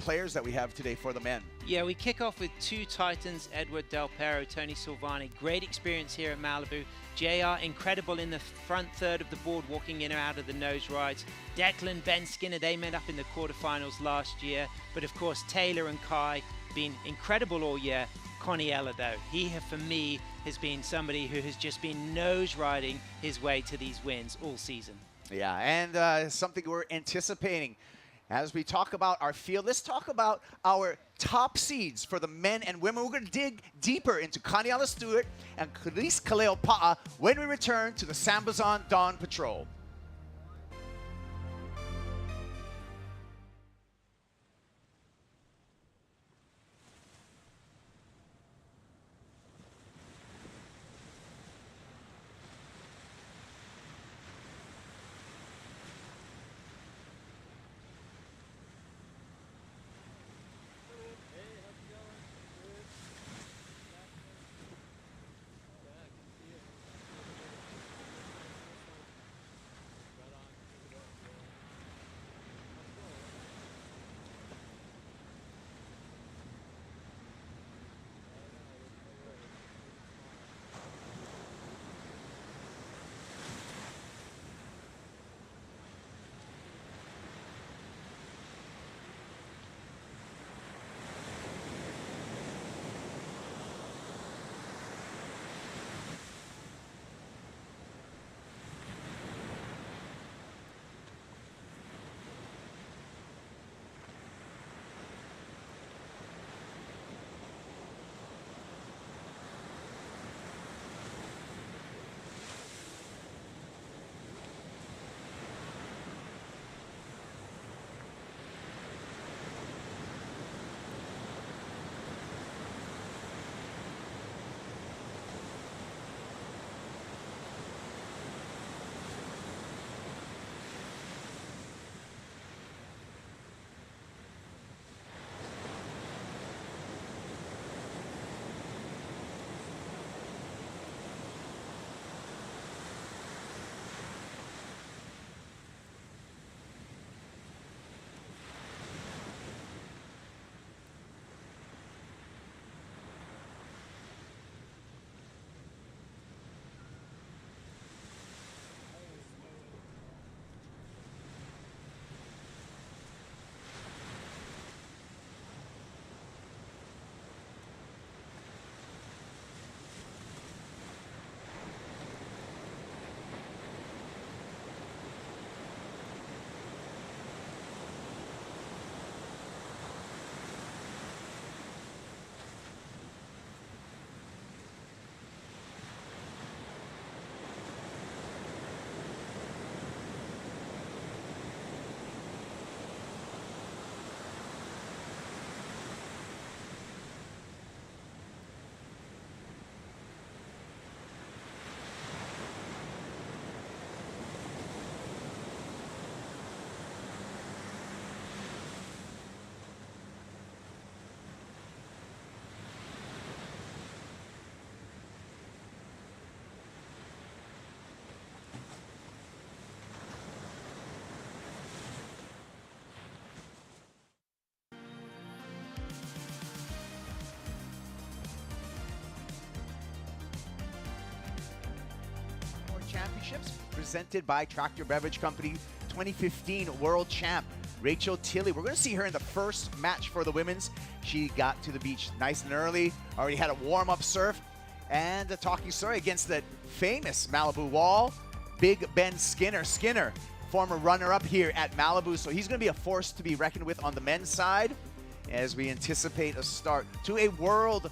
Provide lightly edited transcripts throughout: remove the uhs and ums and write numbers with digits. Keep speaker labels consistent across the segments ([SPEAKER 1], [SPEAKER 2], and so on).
[SPEAKER 1] players that we have today for the men.
[SPEAKER 2] Yeah, we kick off with two Titans, Edward Del Pero, Tony Silvani. Great experience here at Malibu. JR, incredible in the front third of the board, walking in or out of the nose rides. Declan, Ben Skinner, they met up in the quarterfinals last year. But of course, Taylor and Kai been incredible all year. Connie Ella, though, he, for me, has been somebody who has just been nose riding his way to these wins all season.
[SPEAKER 1] Yeah, and something we're anticipating as we talk about our field. Let's talk about our top seeds for the men and women. We're going to dig deeper into Kaniala Stewart and Khalees Kaleo Pa'a when we return to the Sambazon Dawn Patrol. Championships presented by Tractor Beverage Company, 2015 World Champ Rachel Tilley. We're going to see her in the first match for the women's. She got to the beach nice and early, already had a warm-up surf, and a talking story against the famous Malibu wall, Big Ben Skinner. Skinner, former runner-up here at Malibu, so he's going to be a force to be reckoned with on the men's side as we anticipate a start to a World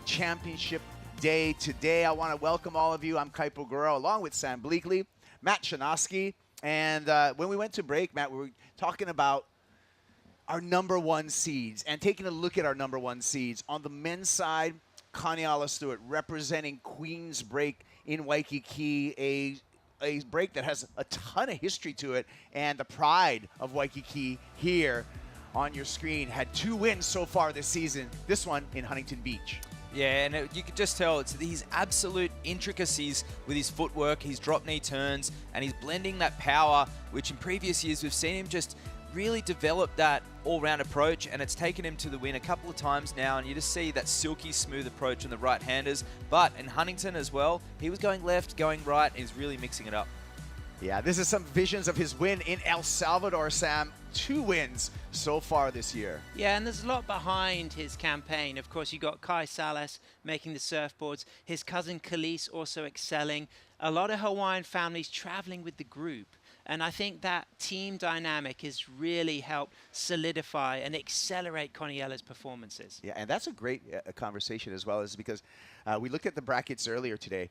[SPEAKER 1] Championship day today. I want to welcome all of you. I'm Kaipo Guerrero along with Sam Bleakley, Matt Chinaski, and when we went to break, Matt, we were talking about our #1 seeds and taking a look at our #1 seeds. On the men's side, Kaniala Stewart representing Queen's Break in Waikiki, a break that has a ton of history to it, and the pride of Waikiki here on your screen. Had 2 wins so far this season, this one in Huntington Beach.
[SPEAKER 3] Yeah, and you could just tell it's these absolute intricacies with his footwork, his drop knee turns, and he's blending that power, which in previous years we've seen him just really develop that all-round approach, and it's taken him to the win a couple of times now, and you just see that silky smooth approach on the right-handers. But in Huntington as well, he was going left, going right, and he's really mixing it up.
[SPEAKER 1] Yeah, this is some visions of his win in El Salvador, Sam. 2 wins so far this year.
[SPEAKER 2] Yeah, and there's a lot behind his campaign. Of course, you got Kai Salas making the surfboards, his cousin Khalees also excelling, a lot of Hawaiian families traveling with the group. And I think that team dynamic has really helped solidify and accelerate Coniella's performances.
[SPEAKER 1] Yeah, and that's a great conversation as well, is because we looked at the brackets earlier today.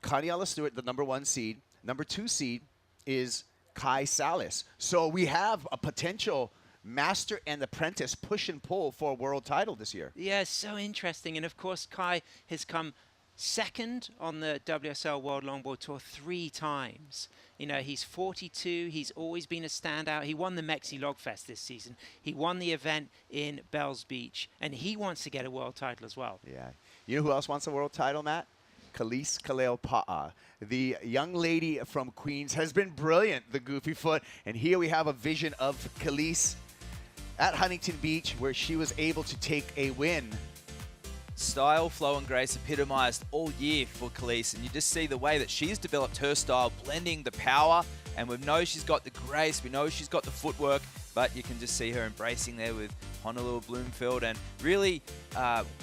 [SPEAKER 1] Coniella Stewart, the #1 seed. #2 seed is Kai Salas. So we have a potential master and apprentice push and pull for a world title this year.
[SPEAKER 2] Yeah, so interesting. And of course, Kai has come second on the WSL World Longboard Tour 3 times. You know, he's 42. He's always been a standout. He won the Mexi Logfest this season. He won the event in Bells Beach. And he wants to get a world title as well.
[SPEAKER 1] Yeah. You know who else wants a world title, Matt? Khalees Kaleopa'a. The young lady from Queens has been brilliant, the goofy foot. And here we have a vision of Khalees at Huntington Beach, where she was able to take a win.
[SPEAKER 3] Style, flow, and grace epitomized all year for Khalees, and you just see the way that she's developed her style, blending the power, and we know she's got the grace, we know she's got the footwork, but you can just see her embracing there with Honolulu Bloomfield and really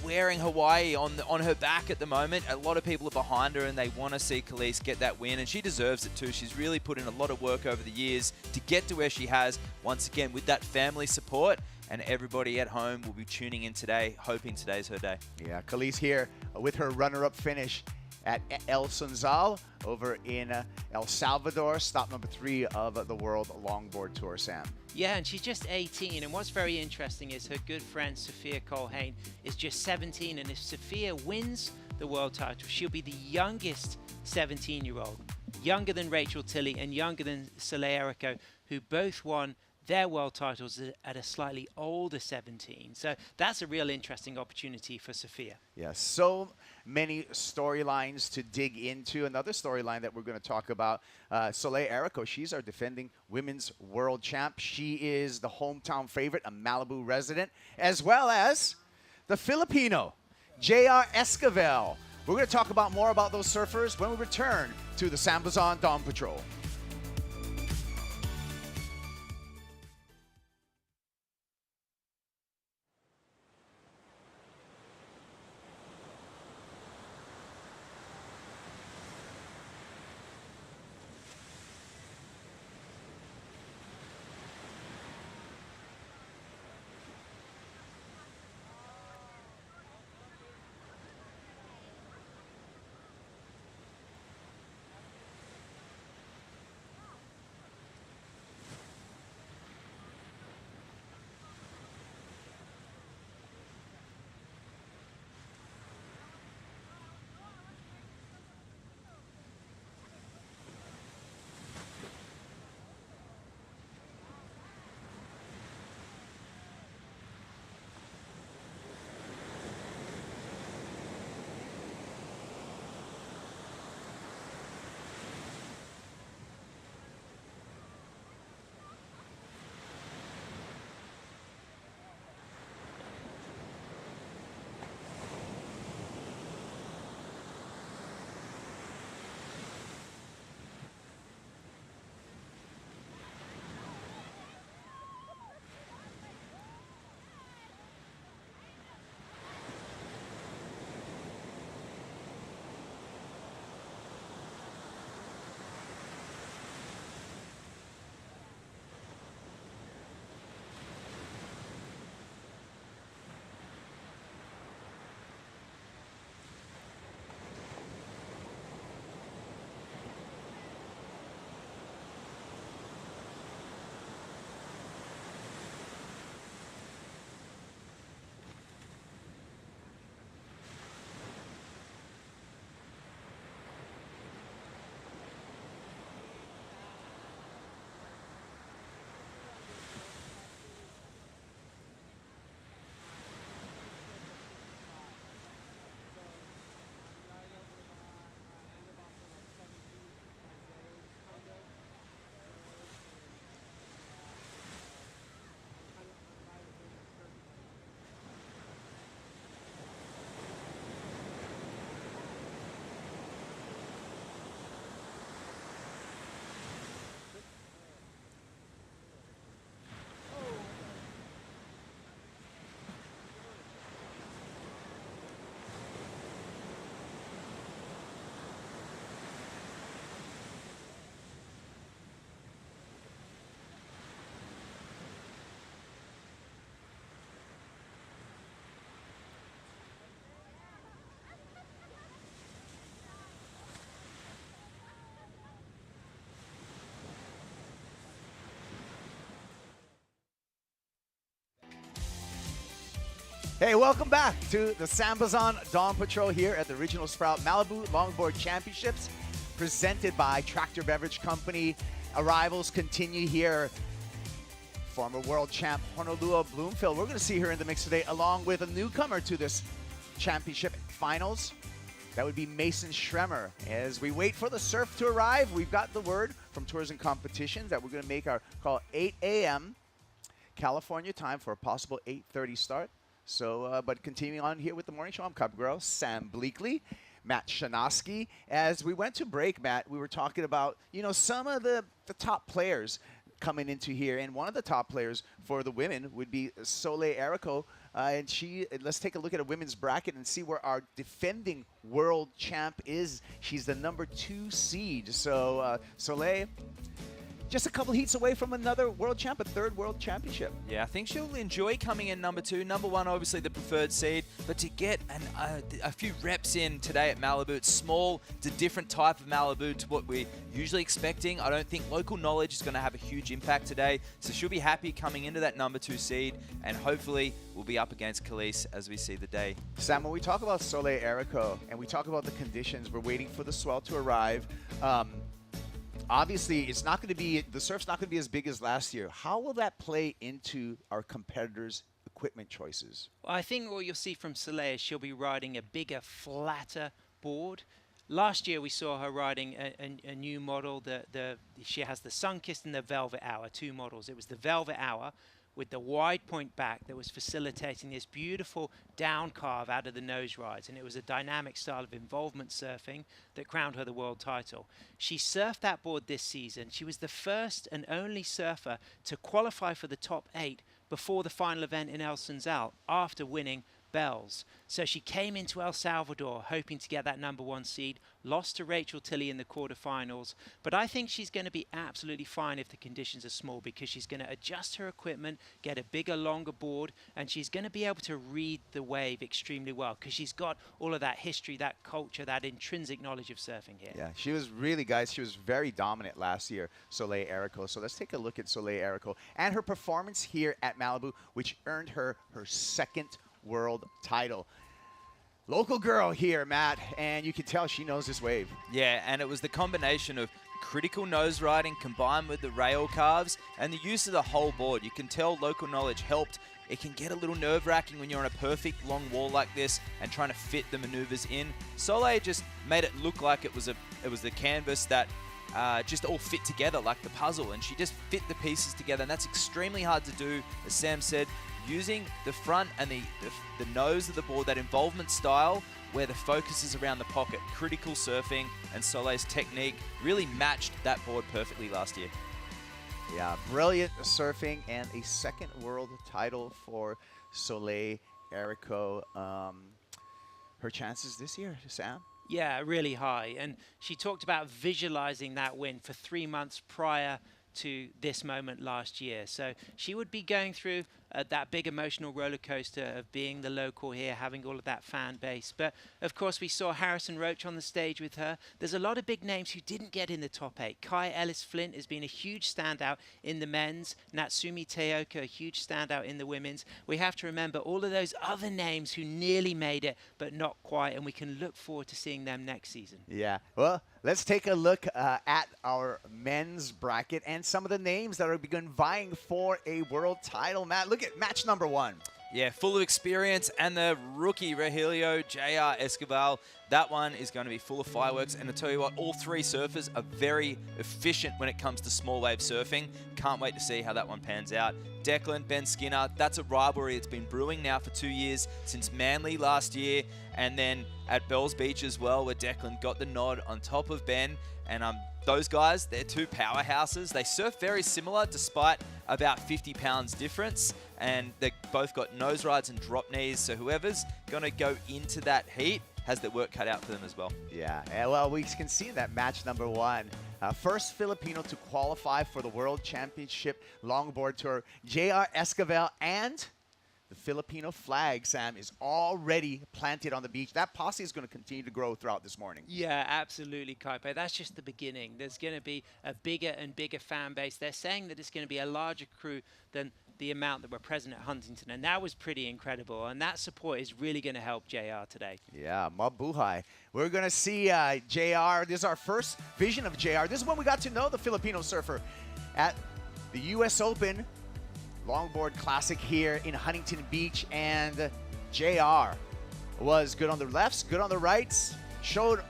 [SPEAKER 3] wearing Hawaii on her back at the moment. A lot of people are behind her and they want to see Khalees get that win, and she deserves it too. She's really put in a lot of work over the years to get to where she has, once again with that family support. And everybody at home will be tuning in today, hoping today's her day.
[SPEAKER 1] Yeah, Khalees here with her runner-up finish at El Sunzal over in El Salvador, stop #3 of the World Longboard Tour, Sam.
[SPEAKER 2] Yeah, and she's just 18. And what's very interesting is her good friend, Sophia Colhane, is just 17. And if Sophia wins the world title, she'll be the youngest 17-year-old, younger than Rachel Tilley and younger than Soleil Erico, who both won their world titles at a slightly older 17. So that's a real interesting opportunity for Sophia.
[SPEAKER 1] Yeah, so many storylines to dig into. Another storyline that we're going to talk about, Soleil Erico, she's our defending women's world champ. She is the hometown favorite, a Malibu resident, as well as the Filipino, J.R. Esquivel. We're going to talk about more about those surfers when we return to the Sam Bazan Dawn Patrol. Hey, welcome back to the Sambazon Dawn Patrol here at the original Sprout Malibu Longboard Championships, presented by Tractor Beverage Company. Arrivals continue here. Former world champ Honolulu Bloomfield. We're going to see her in the mix today, along with a newcomer to this championship finals. That would be Mason Schremer. As we wait for the surf to arrive, we've got the word from Tours and Competitions that we're going to make our call 8 a.m. California time for a possible 8:30 start. So, but continuing on here with the morning show, I'm Cub Girl, Sam Bleakley, Matt Shanoski. As we went to break, Matt, we were talking about, you know, some of the top players coming into here. And one of the top players for the women would be Soleil Erico. And let's take a look at a women's bracket and see where our defending world champ is. She's the number 2 seed. So, Soleil, just a couple heats away from another world champ, a 3rd world championship.
[SPEAKER 3] Yeah, I think she'll enjoy coming in number 2. Number 1, obviously the preferred seed, but to get a few reps in today at Malibu, it's small, it's a different type of Malibu to what we're usually expecting. I don't think local knowledge is going to have a huge impact today, so she'll be happy coming into that number 2 seed, and hopefully we'll be up against Khalees as we see the day.
[SPEAKER 1] Sam, when we talk about Soleil Erico and we talk about the conditions, we're waiting for the swell to arrive. Obviously, it's not going to be, the surf's not going to be as big as last year. How will that play into our competitors' equipment choices?
[SPEAKER 2] Well, I think what you'll see from Soleil is she'll be riding a bigger, flatter board. Last year we saw her riding a new model. She has the Sunkist and the Velvet Hour, 2 models. It was the Velvet Hour with the wide point back that was facilitating this beautiful down carve out of the nose rides, and it was a dynamic style of involvement surfing that crowned her the world title. She surfed that board this season. She was the first and only surfer to qualify for the top 8 before the final event in El Sunzal after winning Bells. So she came into El Salvador hoping to get that number 1 seed, lost to Rachel Tilley in the quarterfinals, but I think she's going to be absolutely fine if the conditions are small, because she's going to adjust her equipment, get a bigger, longer board, and she's going to be able to read the wave extremely well, because she's got all of that history, that culture, that intrinsic knowledge of surfing here.
[SPEAKER 1] Yeah, she was really, guys, she was very dominant last year, Soleil Erico. So let's take a look at Soleil Erico and her performance here at Malibu, which earned her her 2nd world title. Local girl here, Matt, and you can tell she knows this wave.
[SPEAKER 3] Yeah, and it was the combination of critical nose riding combined with the rail carves and the use of the whole board. You can tell local knowledge helped. It can get a little nerve-wracking when you're on a perfect long wall like this and trying to fit the maneuvers in. Soleil just made it look like it was the canvas that just all fit together like the puzzle, and she just fit the pieces together, and that's extremely hard to do, as Sam said, using the front and the nose of the board, that involvement style where the focus is around the pocket. Critical surfing, and Soleil's technique really matched that board perfectly last year.
[SPEAKER 1] Yeah, brilliant surfing and a 2nd world title for Soleil Erico. Her chances this year, Sam?
[SPEAKER 2] Yeah, really high. And she talked about visualizing that win for 3 months prior to this moment last year. So she would be going through that big emotional roller coaster of being the local here, having all of that fan base. But of course, we saw Harrison Roach on the stage with her. There's a lot of big names who didn't get in the top 8. Kai Ellis Flint has been a huge standout in the men's. Natsumi Teoka, a huge standout in the women's. We have to remember all of those other names who nearly made it, but not quite, and we can look forward to seeing them next season.
[SPEAKER 1] Yeah, well, let's take a look at our men's bracket and some of the names that are begun vying for a world title. Matt, look at match number 1.
[SPEAKER 3] Yeah, full of experience, and the rookie Rogelio J.R. Escobar. That one is going to be full of fireworks, and I tell you what, all 3 surfers are very efficient when it comes to small wave surfing. Can't wait to see how that one pans out. Declan, Ben Skinner, that's a rivalry that's been brewing now for 2 years, since Manly last year, and then at Bells Beach as well, where Declan got the nod on top of Ben. And those guys, they're 2 powerhouses. They surf very similar despite about 50 pounds difference. And they both got nose rides and drop knees. So whoever's going to go into that heat has their work cut out for them as well.
[SPEAKER 1] Yeah, well, we can see that match number 1. First Filipino to qualify for the World Championship Longboard Tour, J.R. Escobar, and the Filipino flag, Sam, is already planted on the beach. That posse is going to continue to grow throughout this morning.
[SPEAKER 2] Yeah, absolutely, Kaipe. That's just the beginning. There's going to be a bigger and bigger fan base. They're saying that it's going to be a larger crew than the amount that were present at Huntington, and that was pretty incredible. And that support is really going to help JR today.
[SPEAKER 1] Yeah, mabuhay. We're going to see JR. This is our first vision of JR. This is when we got to know the Filipino surfer at the U.S. Open Longboard Classic here in Huntington Beach. And JR was good on the lefts, good on the rights, showed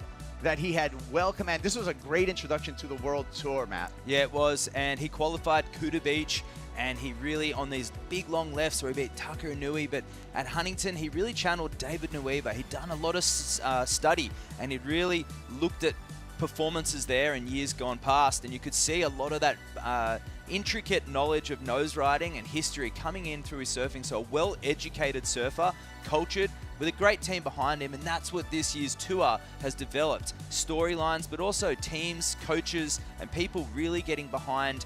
[SPEAKER 1] that he had well command. This was a great introduction to the World Tour, Matt.
[SPEAKER 3] Yeah, it was, and he qualified Kuta Beach, and he really, on these big long lefts where he beat Tucker Inui, but at Huntington, he really channeled David Nueva. He'd done a lot of study, and he'd really looked at performances there in years gone past, and you could see a lot of that intricate knowledge of nose riding and history coming in through his surfing. So a well-educated surfer, cultured, with a great team behind him, and that's what this year's tour has developed. Storylines, but also teams, coaches, and people really getting behind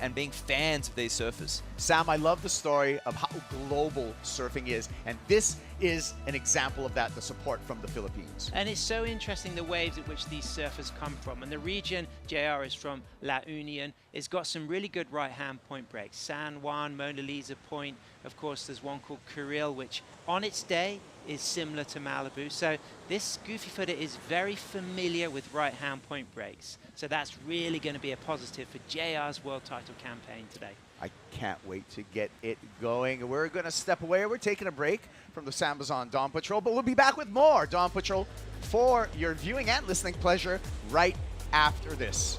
[SPEAKER 3] and being fans of these surfers.
[SPEAKER 1] Sam, I love the story of how global surfing is, and this is an example of that, the support from the Philippines.
[SPEAKER 2] And it's so interesting the waves at which these surfers come from. And the region JR is from, La Union, it's got some really good right-hand point breaks. San Juan, Mona Lisa Point, of course there's one called Kuril, which on its day is similar to Malibu. So this goofy footer is very familiar with right-hand point breaks. So that's really going to be a positive for JR's world title campaign today.
[SPEAKER 1] I can't wait to get it going. We're going to step away. We're taking a break from the Sambas on Dawn Patrol, but we'll be back with more Dawn Patrol for your viewing and listening pleasure right after this.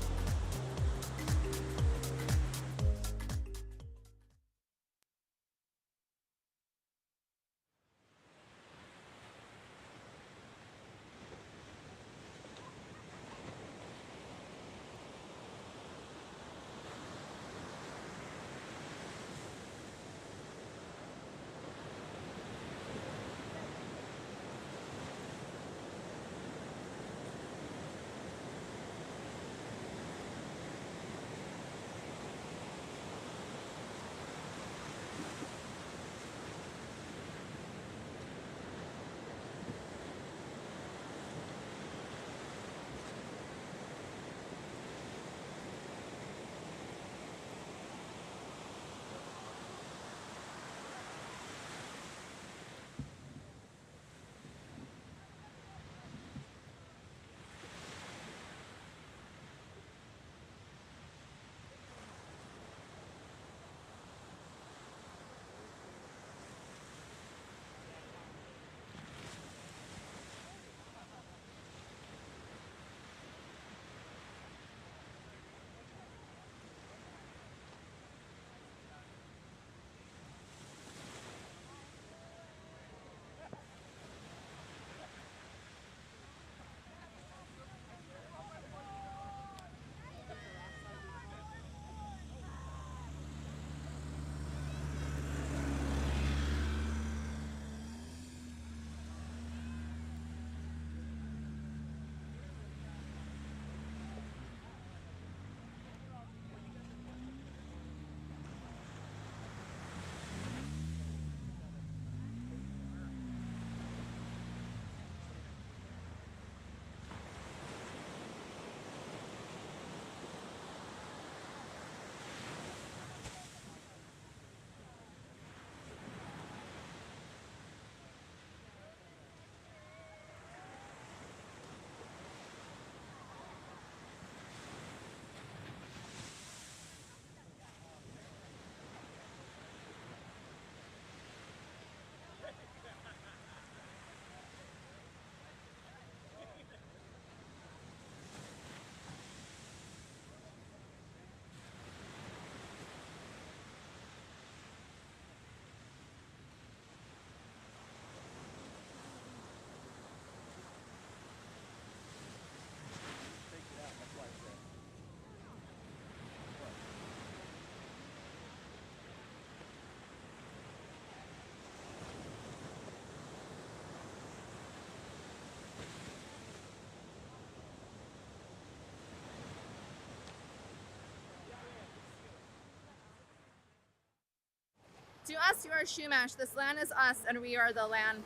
[SPEAKER 4] To us, you are Shumash. This land is us, and we are the land.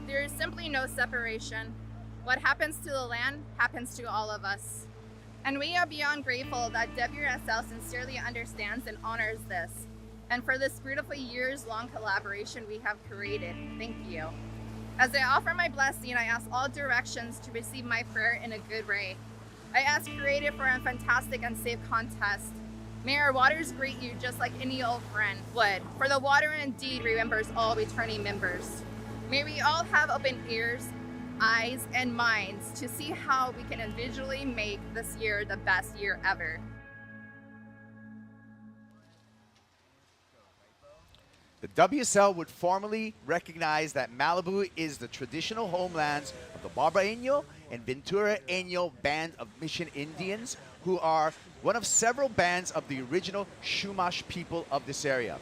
[SPEAKER 4] There is simply no separation. What happens to the land happens to all of us. And we are beyond grateful that WSL sincerely understands and honors this. and for this beautiful years-long collaboration we have created. Thank you. As I offer my blessing, I ask all directions to receive my prayer in a good way. I ask Creative for a fantastic and safe contest. May our waters greet you just like any old friend would, for the water indeed remembers all returning members. May we all have open ears, eyes, and minds to see how we can individually make this year the best year ever.
[SPEAKER 1] The WSL would formally recognize that Malibu is the traditional homelands of the Barbaeño and Ventureño Band of Mission Indians, who are one of several bands of the original Chumash people of this area.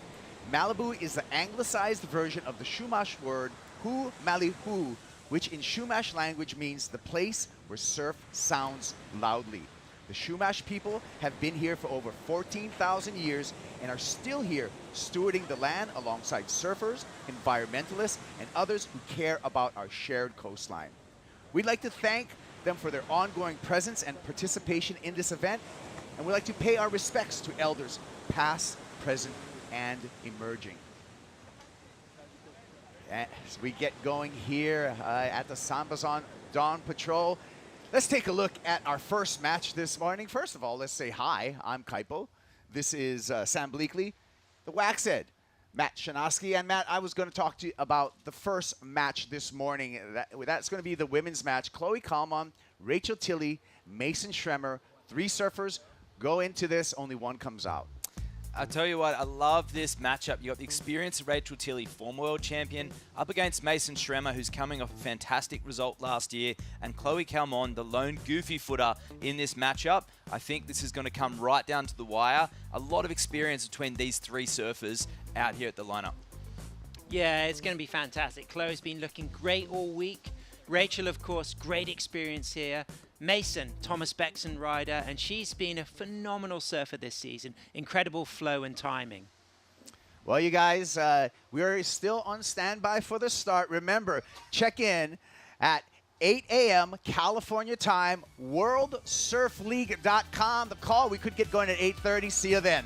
[SPEAKER 1] Malibu is the anglicized version of the Chumash word Hu Malihu, which in Chumash language means the place where surf sounds loudly. The Chumash people have been here for over 14,000 years and are still here stewarding the land alongside surfers, environmentalists, and others who care about our shared coastline. We'd like to thank them for their ongoing presence and participation in this event, and we'd like to pay our respects to elders past, present, and emerging. As we get going here at the Sambas on Dawn Patrol, let's take a look at our first match this morning. First of all, let's say hi. I'm Kaipo. This is Sam Bleakley, the Waxhead, Matt Shanoski. And Matt, I was going to talk to you about the first match this morning. That's going to be the women's match. Chloe Kalman, Rachel Tilley, Mason Schremer, 3 surfers go into this. Only one comes out.
[SPEAKER 3] I tell you what, I love this matchup. You got the experienced Rachel Tilley, former world champion, up against Mason Schremer, who's coming off a fantastic result last year, and Chloe Kalman, the lone goofy footer in this matchup. I think this is going to come right down to the wire. A lot of experience between these 3 surfers out here at the lineup.
[SPEAKER 2] Yeah, it's going to be fantastic. Chloe's been looking great all week. Rachel, of course, great experience here. Mason, Thomas Beckson rider, and she's been a phenomenal surfer this season. Incredible flow and timing.
[SPEAKER 1] Well, you guys, we are still on standby for the start. Remember, check in at 8 a.m. California time, worldsurfleague.com. The call, we could get going at 8:30. See you then.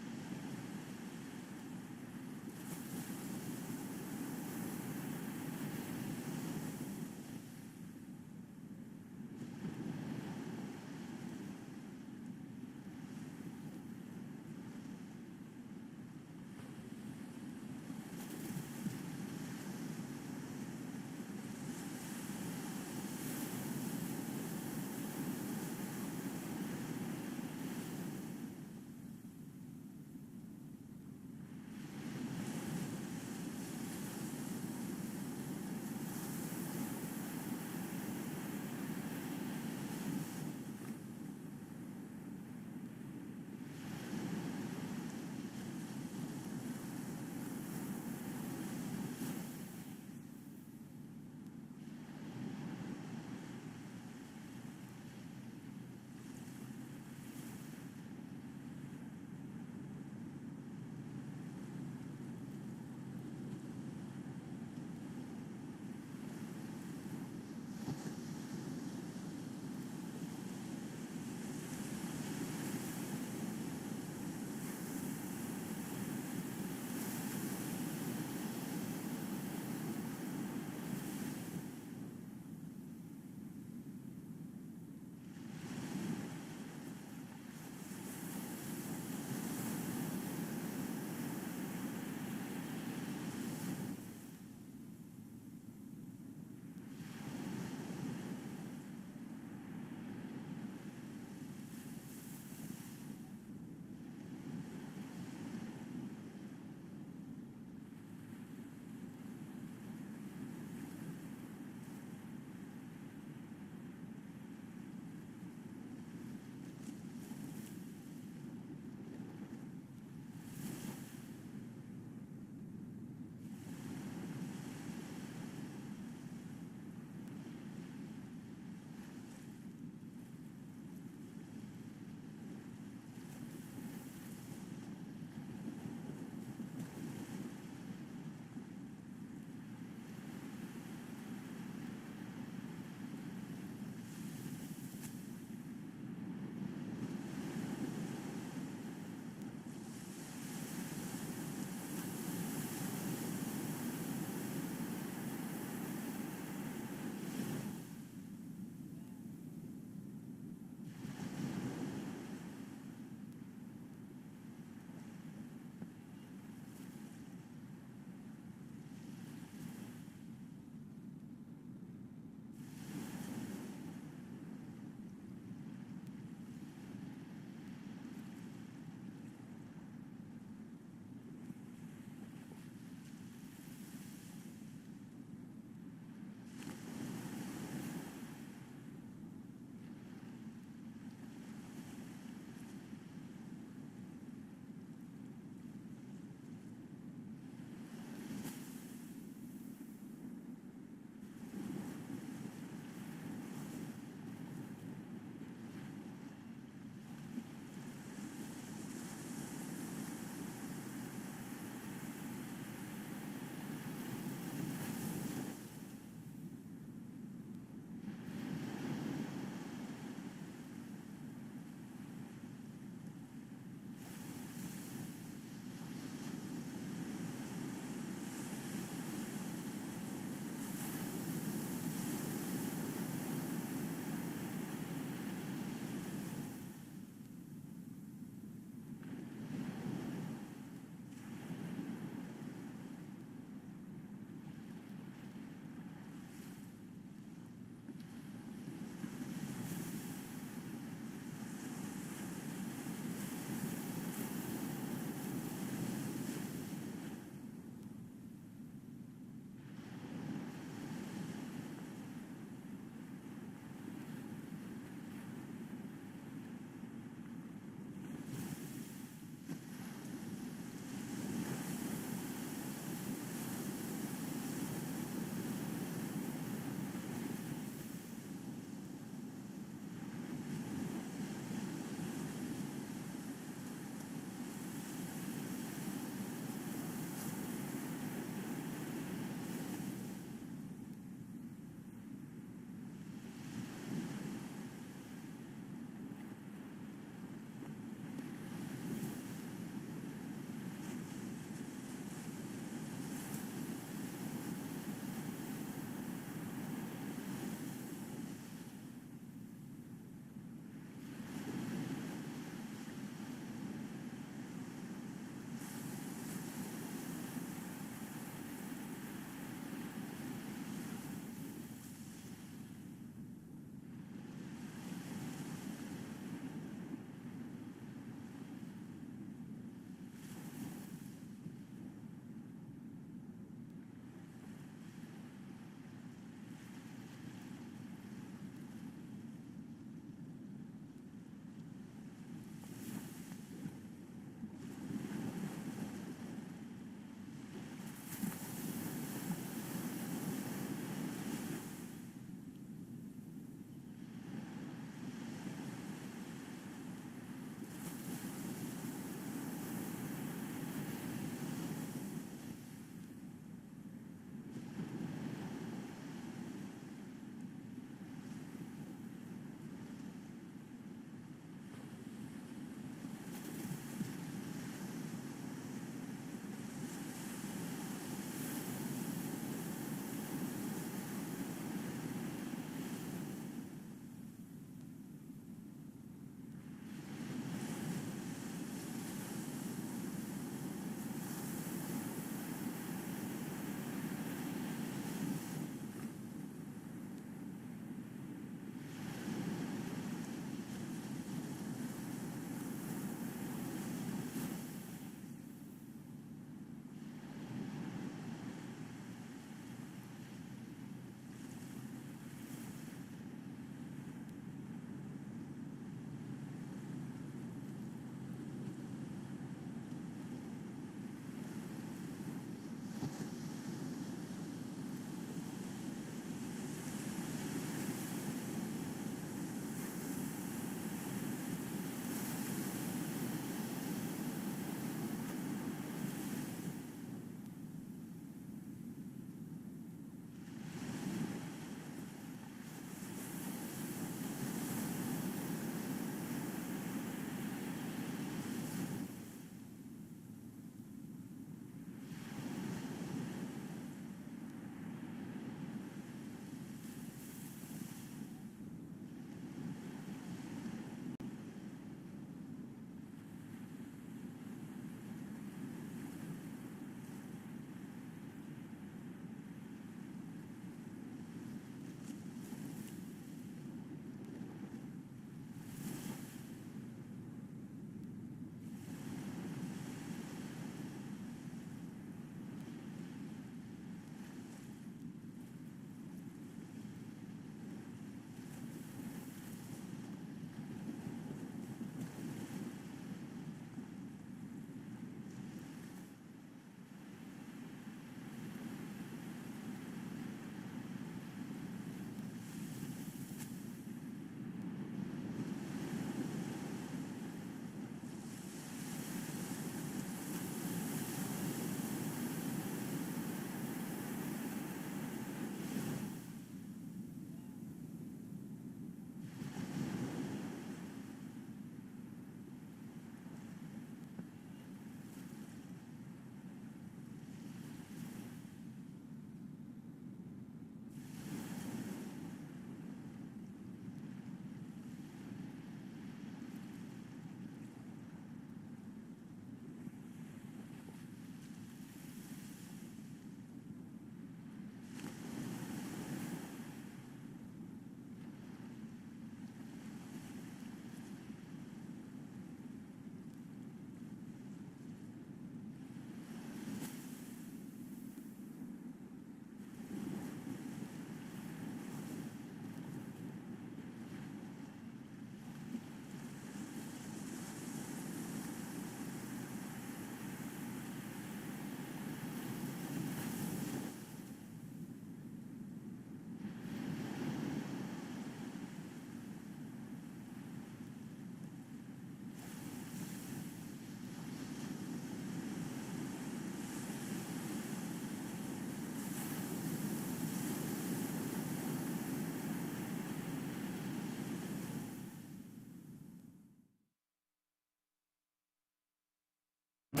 [SPEAKER 1] We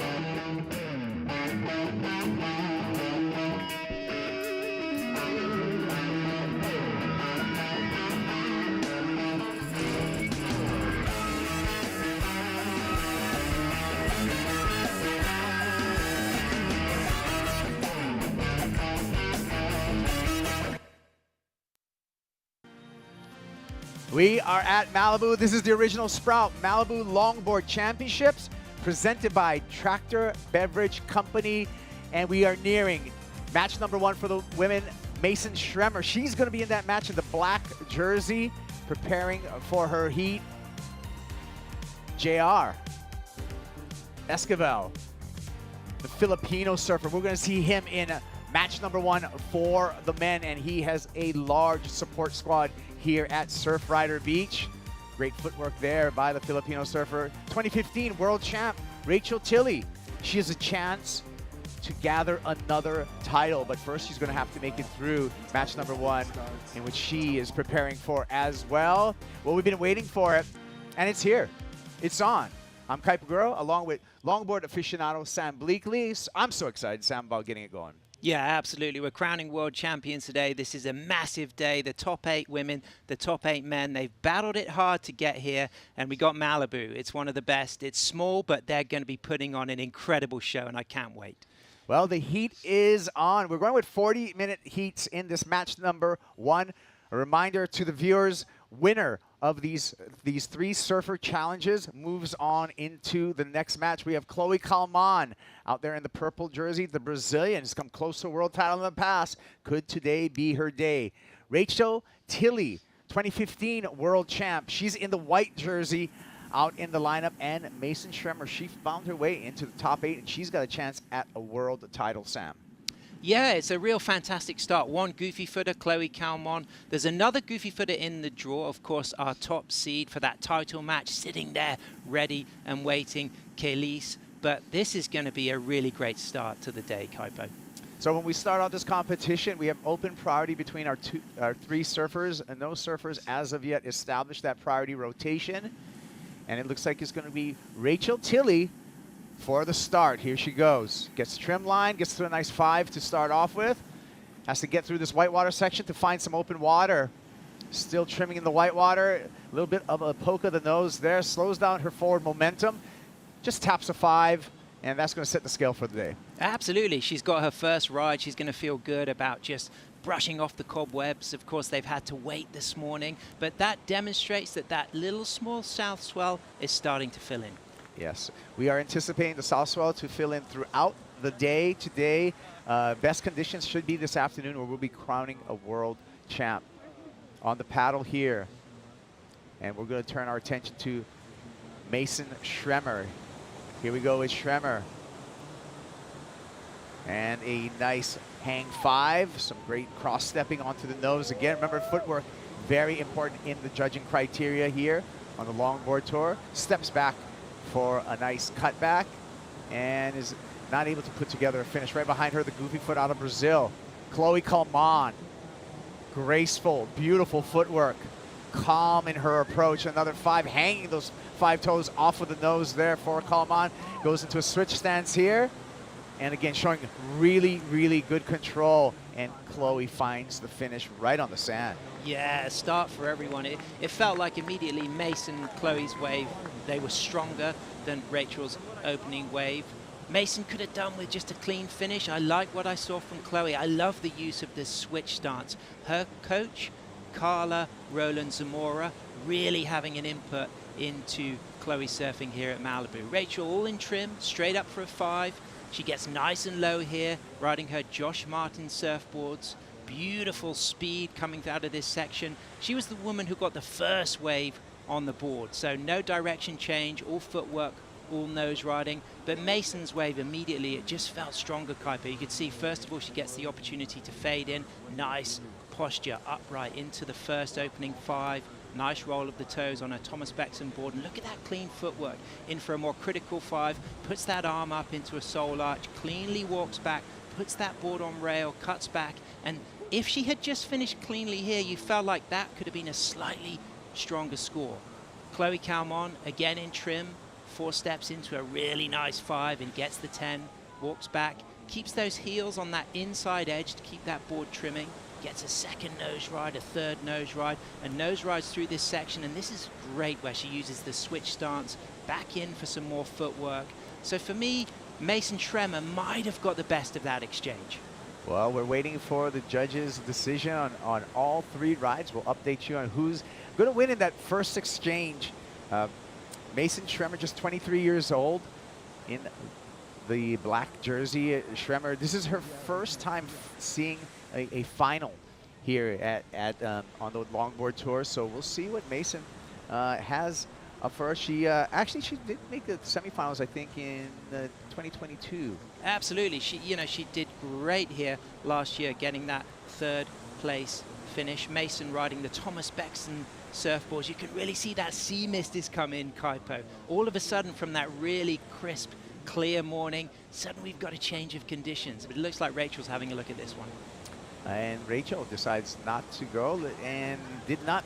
[SPEAKER 1] are at Malibu. This is the original Sprout Malibu Longboard Championships presented by Tractor Beverage Company. And we are nearing match number 1 for the women, Mason Schremer. She's going to be in that match in the black jersey, preparing for her heat. JR Esquivel, the Filipino surfer. We're going to see him in match number 1 for the men, and he has a large support squad here at Surf Rider Beach. Great footwork there by the Filipino surfer. 2015 world champ, Rachel Tilley. She has a chance to gather another title, but first she's going to have to make it through match number 1, in which she is preparing for as well. Well, we've been waiting for it, and it's here. It's on. I'm Kai Paguro, along with longboard aficionado Sam Bleakley. I'm so excited, Sam, about getting it going.
[SPEAKER 2] Yeah, absolutely. We're crowning world champions today. This is a massive day. The top 8 women, the top 8 men, they've battled it hard to get here, and we got Malibu. It's one of the best. It's small, but they're going to be putting on an incredible show, and I can't wait.
[SPEAKER 1] Well, the heat is on. We're going with 40-minute heats in this match number 1. A reminder to the viewers, winner of these 3 surfer challenges moves on into the next match. We have Chloe Calman out there in the purple jersey. The Brazilian has come close to a world title in the past. Could today be her day? Rachel Tilley, 2015 world champ. She's in the white jersey out in the lineup. And Mason Schremer, she found her way into the top 8, and she's got a chance at a world title, Sam.
[SPEAKER 2] Yeah, it's a real fantastic start. One goofy footer, Chloe Calmon. There's another goofy footer in the draw. Of course, our top seed for that title match, sitting there ready and waiting, Kelise. But this is going to be a really great start to the day, Kaipo.
[SPEAKER 1] So when we start out this competition, we have open priority between our 3 surfers, and no surfers as of yet established that priority rotation. And it looks like it's going to be Rachel Tilley for the start. Here she goes. Gets the trim line, gets to a nice 5 to start off with. Has to get through this whitewater section to find some open water. Still trimming in the whitewater. A little bit of a poke of the nose there. Slows down her forward momentum. Just taps a 5, and that's going to set the scale for the day.
[SPEAKER 2] Absolutely. She's got her first ride. She's going to feel good about just brushing off the cobwebs. Of course, they've had to wait this morning, but that demonstrates that that little small south swell is starting to fill in.
[SPEAKER 1] Yes, we are anticipating the south swell to fill in throughout the day today. Best conditions should be this afternoon, where we'll be crowning a world champ. On the paddle here, and we're going to turn our attention to Mason Schremer. Here we go with Schremer. And a nice hang 5, some great cross-stepping onto the nose. Again, remember, footwork, very important in the judging criteria here on the longboard tour. Steps back for a nice cutback, and is not able to put together a finish. Right behind her, the goofy foot out of Brazil, Chloe Calman. Graceful, beautiful footwork, calm in her approach. Another 5, hanging those 5 toes off of the nose there for Calman. Goes into a switch stance here, and again showing really, really good control. And Chloe finds the finish right on the sand.
[SPEAKER 2] Yeah, start for everyone. It felt like immediately Mason and Chloe's wave, they were stronger than Rachel's opening wave. Mason could have done with just a clean finish. I like what I saw from Chloe. I love the use of this switch stance. Her coach, Carla Roland Zamora, really having an input into Chloe surfing here at Malibu. Rachel all in trim, straight up for a 5. She gets nice and low here, riding her Josh Martin surfboards. Beautiful speed coming out of this section. She was the woman who got the first wave on the board, so no direction change, all footwork, all nose riding. But Mason's wave immediately, it just felt stronger, Kuiper. You could see, first of all, she gets the opportunity to fade in. Nice posture upright into the first opening 5. Nice roll of the toes on a Thomas Beckson board. And look at that clean footwork. In for a more critical 5. Puts that arm up into a soul arch. Cleanly walks back. Puts that board on rail. Cuts back. And if she had just finished cleanly here, you felt like that could have been a slightly stronger score. Chloe Calmon, again in trim. before steps into a really nice 5 and gets the 10, walks back, keeps those heels on that inside edge to keep that board trimming, gets a second nose ride, a third nose ride, and nose rides through this section. And this is great where she uses the switch stance back in for some more footwork. So for me, Mason Schremer might have got the best of that exchange.
[SPEAKER 1] Well, we're waiting for the judges' decision on all 3 rides. We'll update you on who's going to win in that first exchange. Mason Schremer, just 23 years old, in the black jersey. Schremer, this is her first time seeing a final here on the longboard tour. So we'll see what Mason has up for her. She actually she did make the semifinals, I think, in 2022.
[SPEAKER 2] Absolutely, she did great here last year, getting that 3rd place finish. Mason riding the Thomas Bexton surfboards. You can really see that sea mist is coming, Kaipo. All of a sudden, from that really crisp, clear morning, suddenly we've got a change of conditions. But it looks like Rachel's having a look at this one.
[SPEAKER 1] And Rachel decides not to go and did not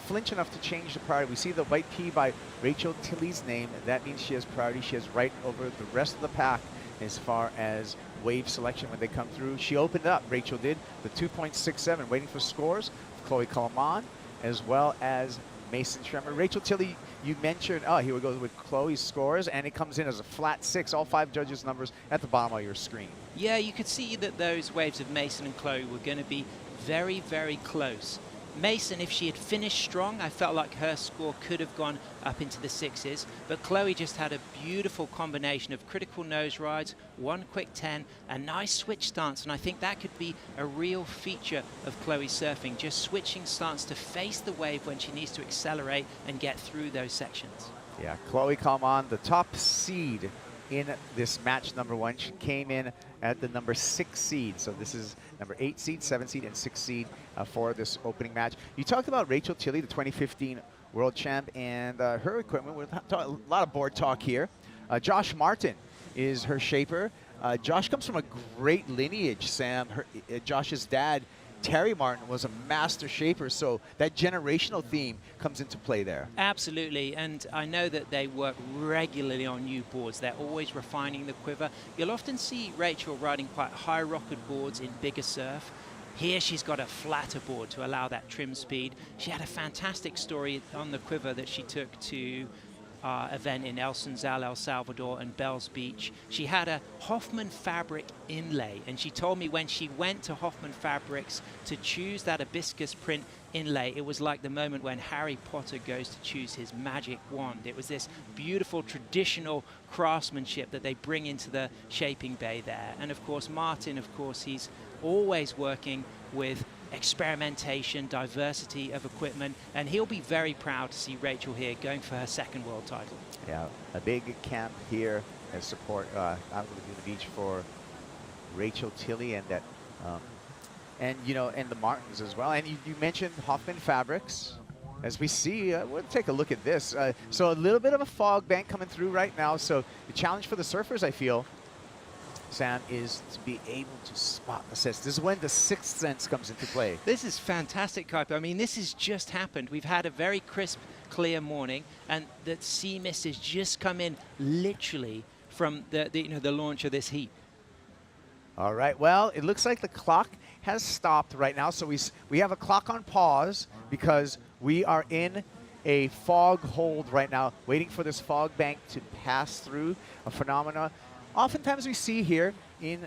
[SPEAKER 1] flinch enough to change the priority. We see the white P by Rachel Tilley's name. That means she has priority. She has right over the rest of the pack as far as wave selection when they come through. She opened up, Rachel did, the 2.67, waiting for scores. Chloe Coleman, as well as Mason Schremer. Rachel Tilley, you mentioned, here we go with Chloe's scores, and it comes in as a flat 6, all 5 judges' numbers at the bottom of your screen.
[SPEAKER 2] Yeah, you could see that those waves of Mason and Chloe were going to be very, very close. Mason, if she had finished strong, I felt like her score could have gone up into the 6s, but Chloe just had a beautiful combination of critical nose rides, 1 quick 10, a nice switch stance, and I think that could be a real feature of Chloe's surfing, just switching stance to face the wave when she needs to accelerate and get through those sections.
[SPEAKER 1] Yeah, Chloe Coleman, the top seed in this match number 1. She came in at the number 6 seed. So this is number 8 seed, 7 seed, and 6 seed for this opening match. You talked about Rachel Tilley, the 2015 world champ, and her equipment. We'll talk, a lot of board talk here. Josh Martin is her shaper. Josh comes from a great lineage, Sam. Josh's dad, Terry Martin, was a master shaper, so that generational theme comes into play there.
[SPEAKER 2] Absolutely, and I know that they work regularly on new boards. They're always refining the quiver. You'll often see Rachel riding quite high rocketed boards in bigger surf. Here she's got a flatter board to allow that trim speed. She had a fantastic story on the quiver that she took to event in El Sunzal, El Salvador, and Bells Beach. She had a Hoffman fabric inlay, and she told me when she went to Hoffman Fabrics to choose that hibiscus print inlay, it was like the moment when Harry Potter goes to choose his magic wand. It was this beautiful traditional craftsmanship that they bring into the shaping bay there. And of course, Martin, he's always working with experimentation, diversity of equipment, and he'll be very proud to see Rachel here going for her 2nd world title.
[SPEAKER 1] Yeah, a big camp here as support out of the beach for Rachel Tilley and that, and the Martins as well. And you mentioned Hoffman Fabrics. As we see, we'll take a look at this. So a little bit of a fog bank coming through right now. So the challenge for the surfers, I feel, Sam, is to be able to spot the sets. This is when the 6th sense comes into play.
[SPEAKER 2] This is fantastic, Kaipo. I mean, this has just happened. We've had a very crisp, clear morning, and the sea mist has just come in literally from the launch of this heat.
[SPEAKER 1] All right, well, it looks like the clock has stopped right now. So we have a clock on pause because we are in a fog hold right now, waiting for this fog bank to pass through, a phenomena oftentimes we see here in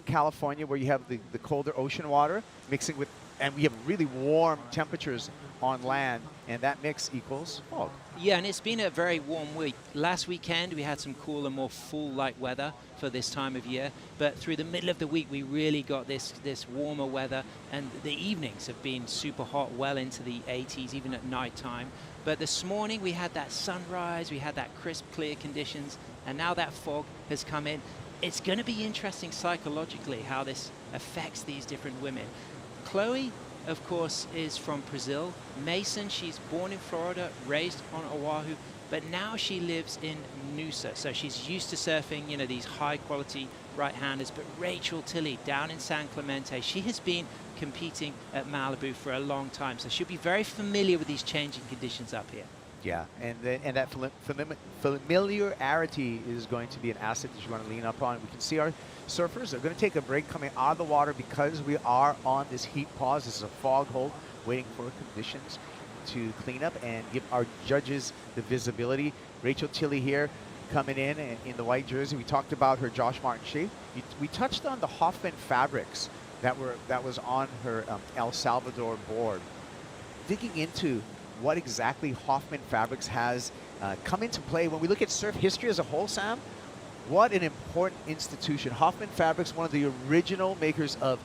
[SPEAKER 1] California, where you have the colder ocean water mixing with, and we have really warm temperatures on land, and that mix equals fog.
[SPEAKER 2] Yeah, and it's been a very warm week. Last weekend, we had some cooler, more fall-like weather for this time of year, but through the middle of the week, we really got this warmer weather, and the evenings have been super hot, well into the 80s, even at night time. But this morning, we had that sunrise, we had that crisp, clear conditions, and now that fog has come in. It's going to be interesting psychologically how this affects these different women. Chloe, of course, is from Brazil. Mason, she's born in Florida, raised on Oahu, but now she lives in Noosa. So she's used to surfing, these high-quality right-handers. But Rachel Tilley, down in San Clemente, she has been competing at Malibu for a long time. So she'll be very familiar with these changing conditions up here.
[SPEAKER 1] Yeah, and that familiarity is going to be an asset that you want to lean up on. We can see our surfers are going to take a break coming out of the water because we are on this heat pause. This is a fog hold, waiting for conditions to clean up and give our judges the visibility. Rachel Tilley here coming in the white jersey. We talked about her Josh Martin shape. We touched on the Hoffman fabrics that was on her El Salvador board. Digging into what exactly Hoffman Fabrics has come into play. When we look at surf history as a whole, Sam, what an important institution. Hoffman Fabrics, one of the original makers of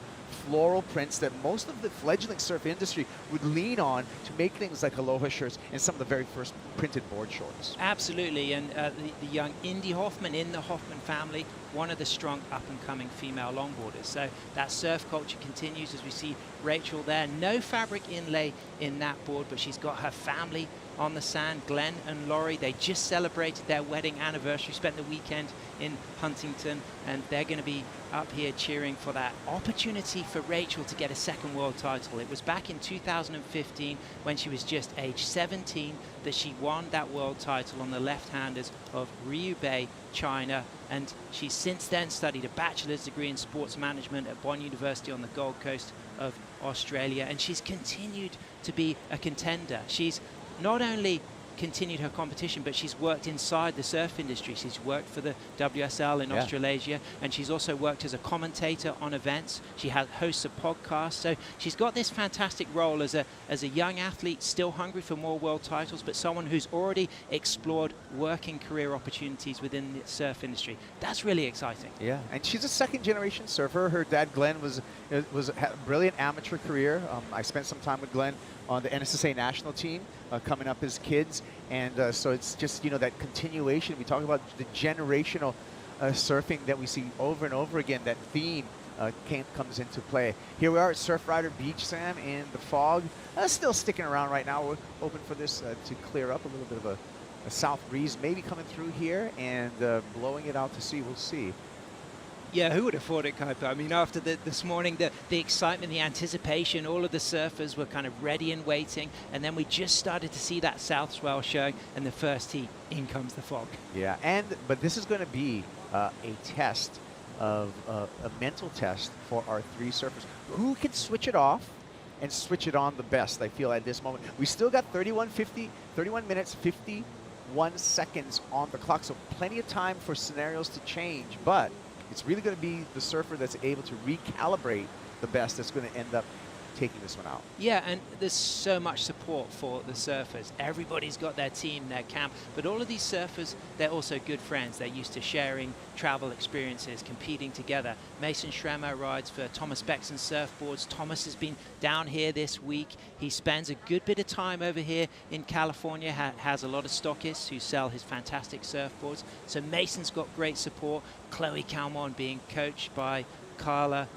[SPEAKER 1] floral prints that most of the fledgling surf industry would lean on to make things like aloha shirts and some of the very first printed board shorts.
[SPEAKER 2] Absolutely, and the young Indy Hoffman in the Hoffman family, one of the strong up-and-coming female longboarders. So that surf culture continues as we see Rachel there. No fabric inlay in that board, but she's got her family on the sand. Glenn and Laurie, they just celebrated their wedding anniversary, spent the weekend in Huntington, and they're going to be up here cheering for that opportunity for Rachel to get a second world title. It was back in 2015 when she was just age 17 that she won that world title on the left-handers of Ryubei, China, and she's since then studied a bachelor's degree in sports management at Bond University on the Gold Coast of Australia, and she's continued to be a contender. She's not only continued her competition, but she's worked inside the surf industry. She's worked for the WSL in Australasia, and she's also worked as a commentator on events. She hosts a podcast, so she's got this fantastic role as a young athlete, still hungry for more world titles, but someone who's already explored working career opportunities within the surf industry. That's really exciting.
[SPEAKER 1] Yeah, and she's a second-generation surfer. Her dad, Glenn, had a brilliant amateur career. I spent some time with Glenn on the NSSA national team coming up as kids, and so it's just, that continuation. We talk about the generational surfing that we see over and over again. That theme comes into play. Here we are at Surf Rider Beach, Sam, in the fog. Still sticking around right now. We're hoping for this to clear up. A little bit of a south breeze maybe coming through here and blowing it out to sea. We'll see.
[SPEAKER 2] Yeah, who would have thought it, Kaipo? I mean, after this morning, the excitement, the anticipation, all of the surfers were kind of ready and waiting, and then we just started to see that south swell showing, and the first heat, in comes the fog.
[SPEAKER 1] Yeah, but this is going to be a test of a mental test for our three surfers. Who can switch it off and switch it on the best, I feel, at this moment. We still got 31 minutes, 51 seconds on the clock, so plenty of time for scenarios to change, but it's really going to be the surfer that's able to recalibrate the best that's going to end up taking this one out.
[SPEAKER 2] Yeah, and there's so much support for the surfers. Everybody's got their team, their camp, but all of these surfers, they're also good friends. They're used to sharing travel experiences, competing together. Mason Schremer rides for Thomas Beckson Surfboards. Thomas has been down here this week. He spends a good bit of time over here in California, has a lot of stockists who sell his fantastic surfboards. So Mason's got great support. Chloe Calmon being coached by Carla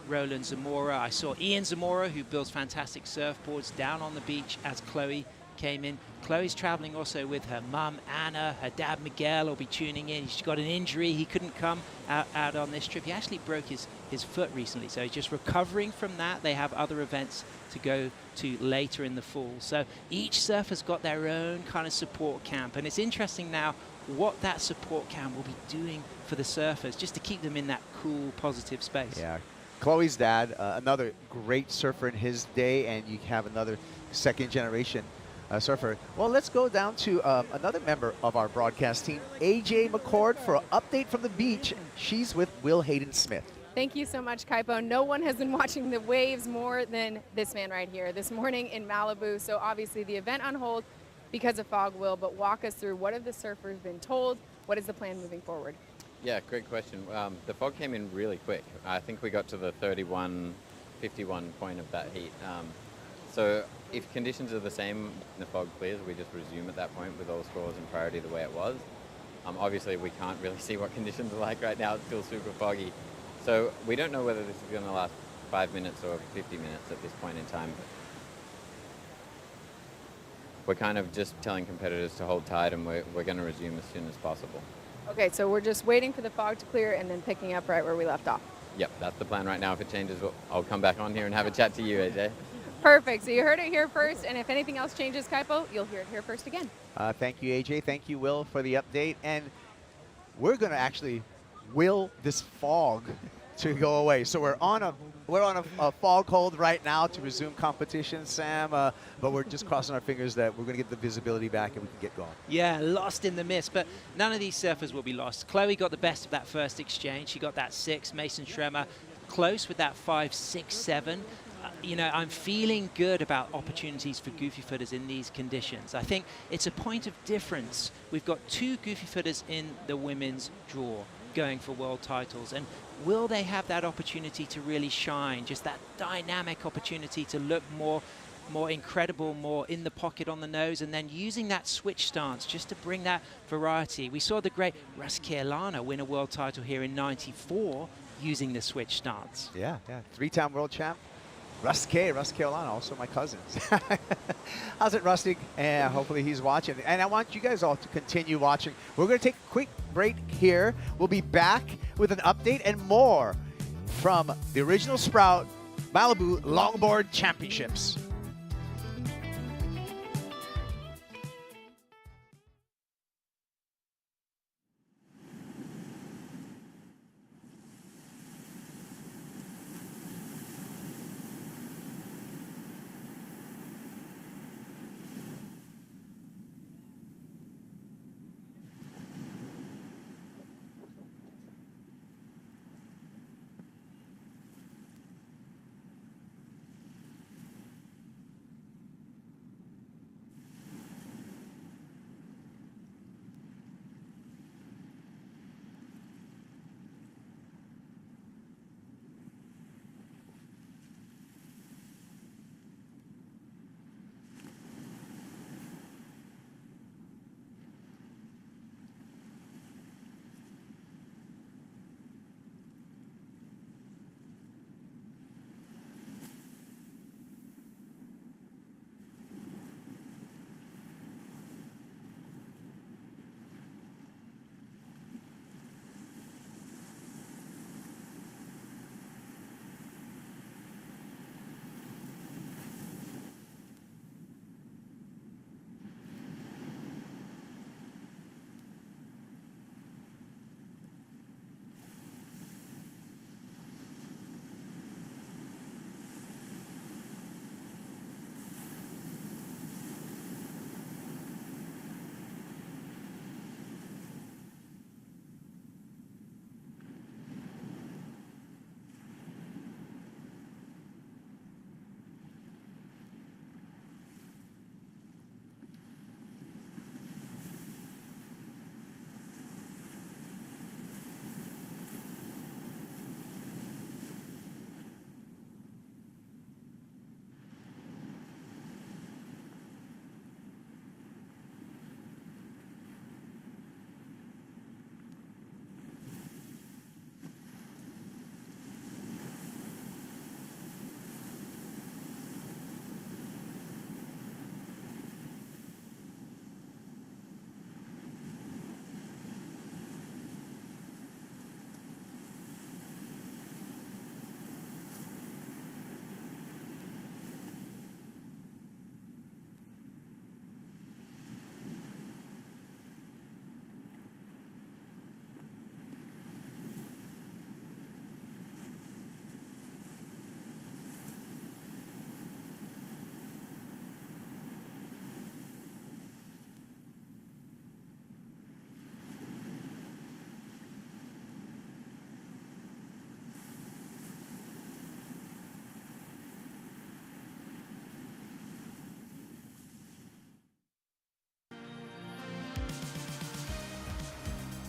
[SPEAKER 2] Roland Zamora. I saw Ian Zamora, who builds fantastic surfboards, down on the beach as Chloe came in. Chloe's traveling also with her mum, Anna. Her dad, Miguel, will be tuning in. He's got an injury. He couldn't come out on this trip. He actually broke his foot recently, so he's just recovering from that. They have other events to go to later in the fall. So each surfer's got their own kind of support camp, and it's interesting now what that support camp will be doing for the surfers, just to keep them in that cool, positive space.
[SPEAKER 1] Yeah. Chloe's dad, another great surfer in his day, and you have another second-generation surfer. Well, let's go down to another member of our broadcast team, AJ McCord, for an update from the beach. She's with Will Hayden Smith.
[SPEAKER 5] Thank you so much, Kaipo. No one has been watching the waves more than this man right here this morning in Malibu. So obviously the event on hold because of fog, Will, but walk us through what have the surfers been told? What is the plan moving forward?
[SPEAKER 6] Yeah, great question. The fog came in really quick. I think we got to the 31, 51 point of that heat. So if conditions are the same and the fog clears, we just resume at that point with all scores and priority the way it was. Obviously, we can't really see what conditions are like right now. It's still super foggy. So we don't know whether this is going to last 5 minutes or 50 minutes at this point in time. But we're kind of just telling competitors to hold tight, and we're going to resume as soon as possible.
[SPEAKER 5] Okay, so we're just waiting for the fog to clear and then picking up right where we left off.
[SPEAKER 6] Yep, that's the plan right now. If it changes, I'll come back on here and have a chat to you, AJ.
[SPEAKER 5] Perfect. So you heard it here first, and if anything else changes, Kaipo, you'll hear it here first again.
[SPEAKER 1] Thank you, AJ. Thank you, Will, for the update. And we're going to actually will this fog to go away. So we're on a fog hold right now to resume competition, Sam. But we're just crossing our fingers that we're going to get the visibility back and we can get going.
[SPEAKER 2] Yeah, lost in the mist, but none of these surfers will be lost. Chloe got the best of that first exchange. She got that 6. Mason Schremer close with that 5, 6, 7. You know, I'm feeling good about opportunities for goofy footers in these conditions. I think it's a point of difference. We've got 2 goofy footers in the women's draw going for world titles, and will they have that opportunity to really shine, just that dynamic opportunity to look more incredible, more in the pocket on the nose, and then using that switch stance just to bring that variety. We saw the great Russ Kealana win a world title here in '94 using the switch stance.
[SPEAKER 1] Yeah. 3-time world champ. Russ Kealana, also my cousins. How's it, Rusty? And hopefully he's watching. And I want you guys all to continue watching. We're going to take a quick break here. We'll be back with an update and more from the original Sprout Malibu Longboard Championships.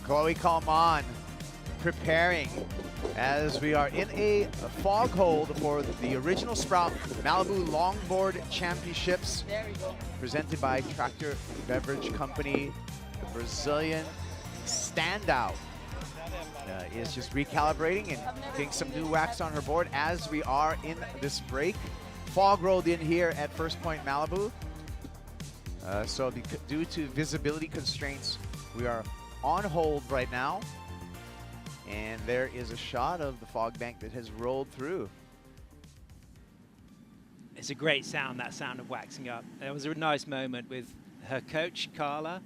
[SPEAKER 1] Chloe Kalman preparing as we are in a fog hold for the original Sprout Malibu Longboard Championships.
[SPEAKER 2] There we go.
[SPEAKER 1] Presented by Tractor Beverage Company. The Brazilian standout is just recalibrating and getting some new wax on her board as we are in this break. Fog rolled in here at First Point Malibu. So due to visibility constraints, we are on hold right now. And there is a shot of the fog bank that has rolled through.
[SPEAKER 2] It's a great sound, that sound of waxing up. There was a nice moment with her coach, Carla,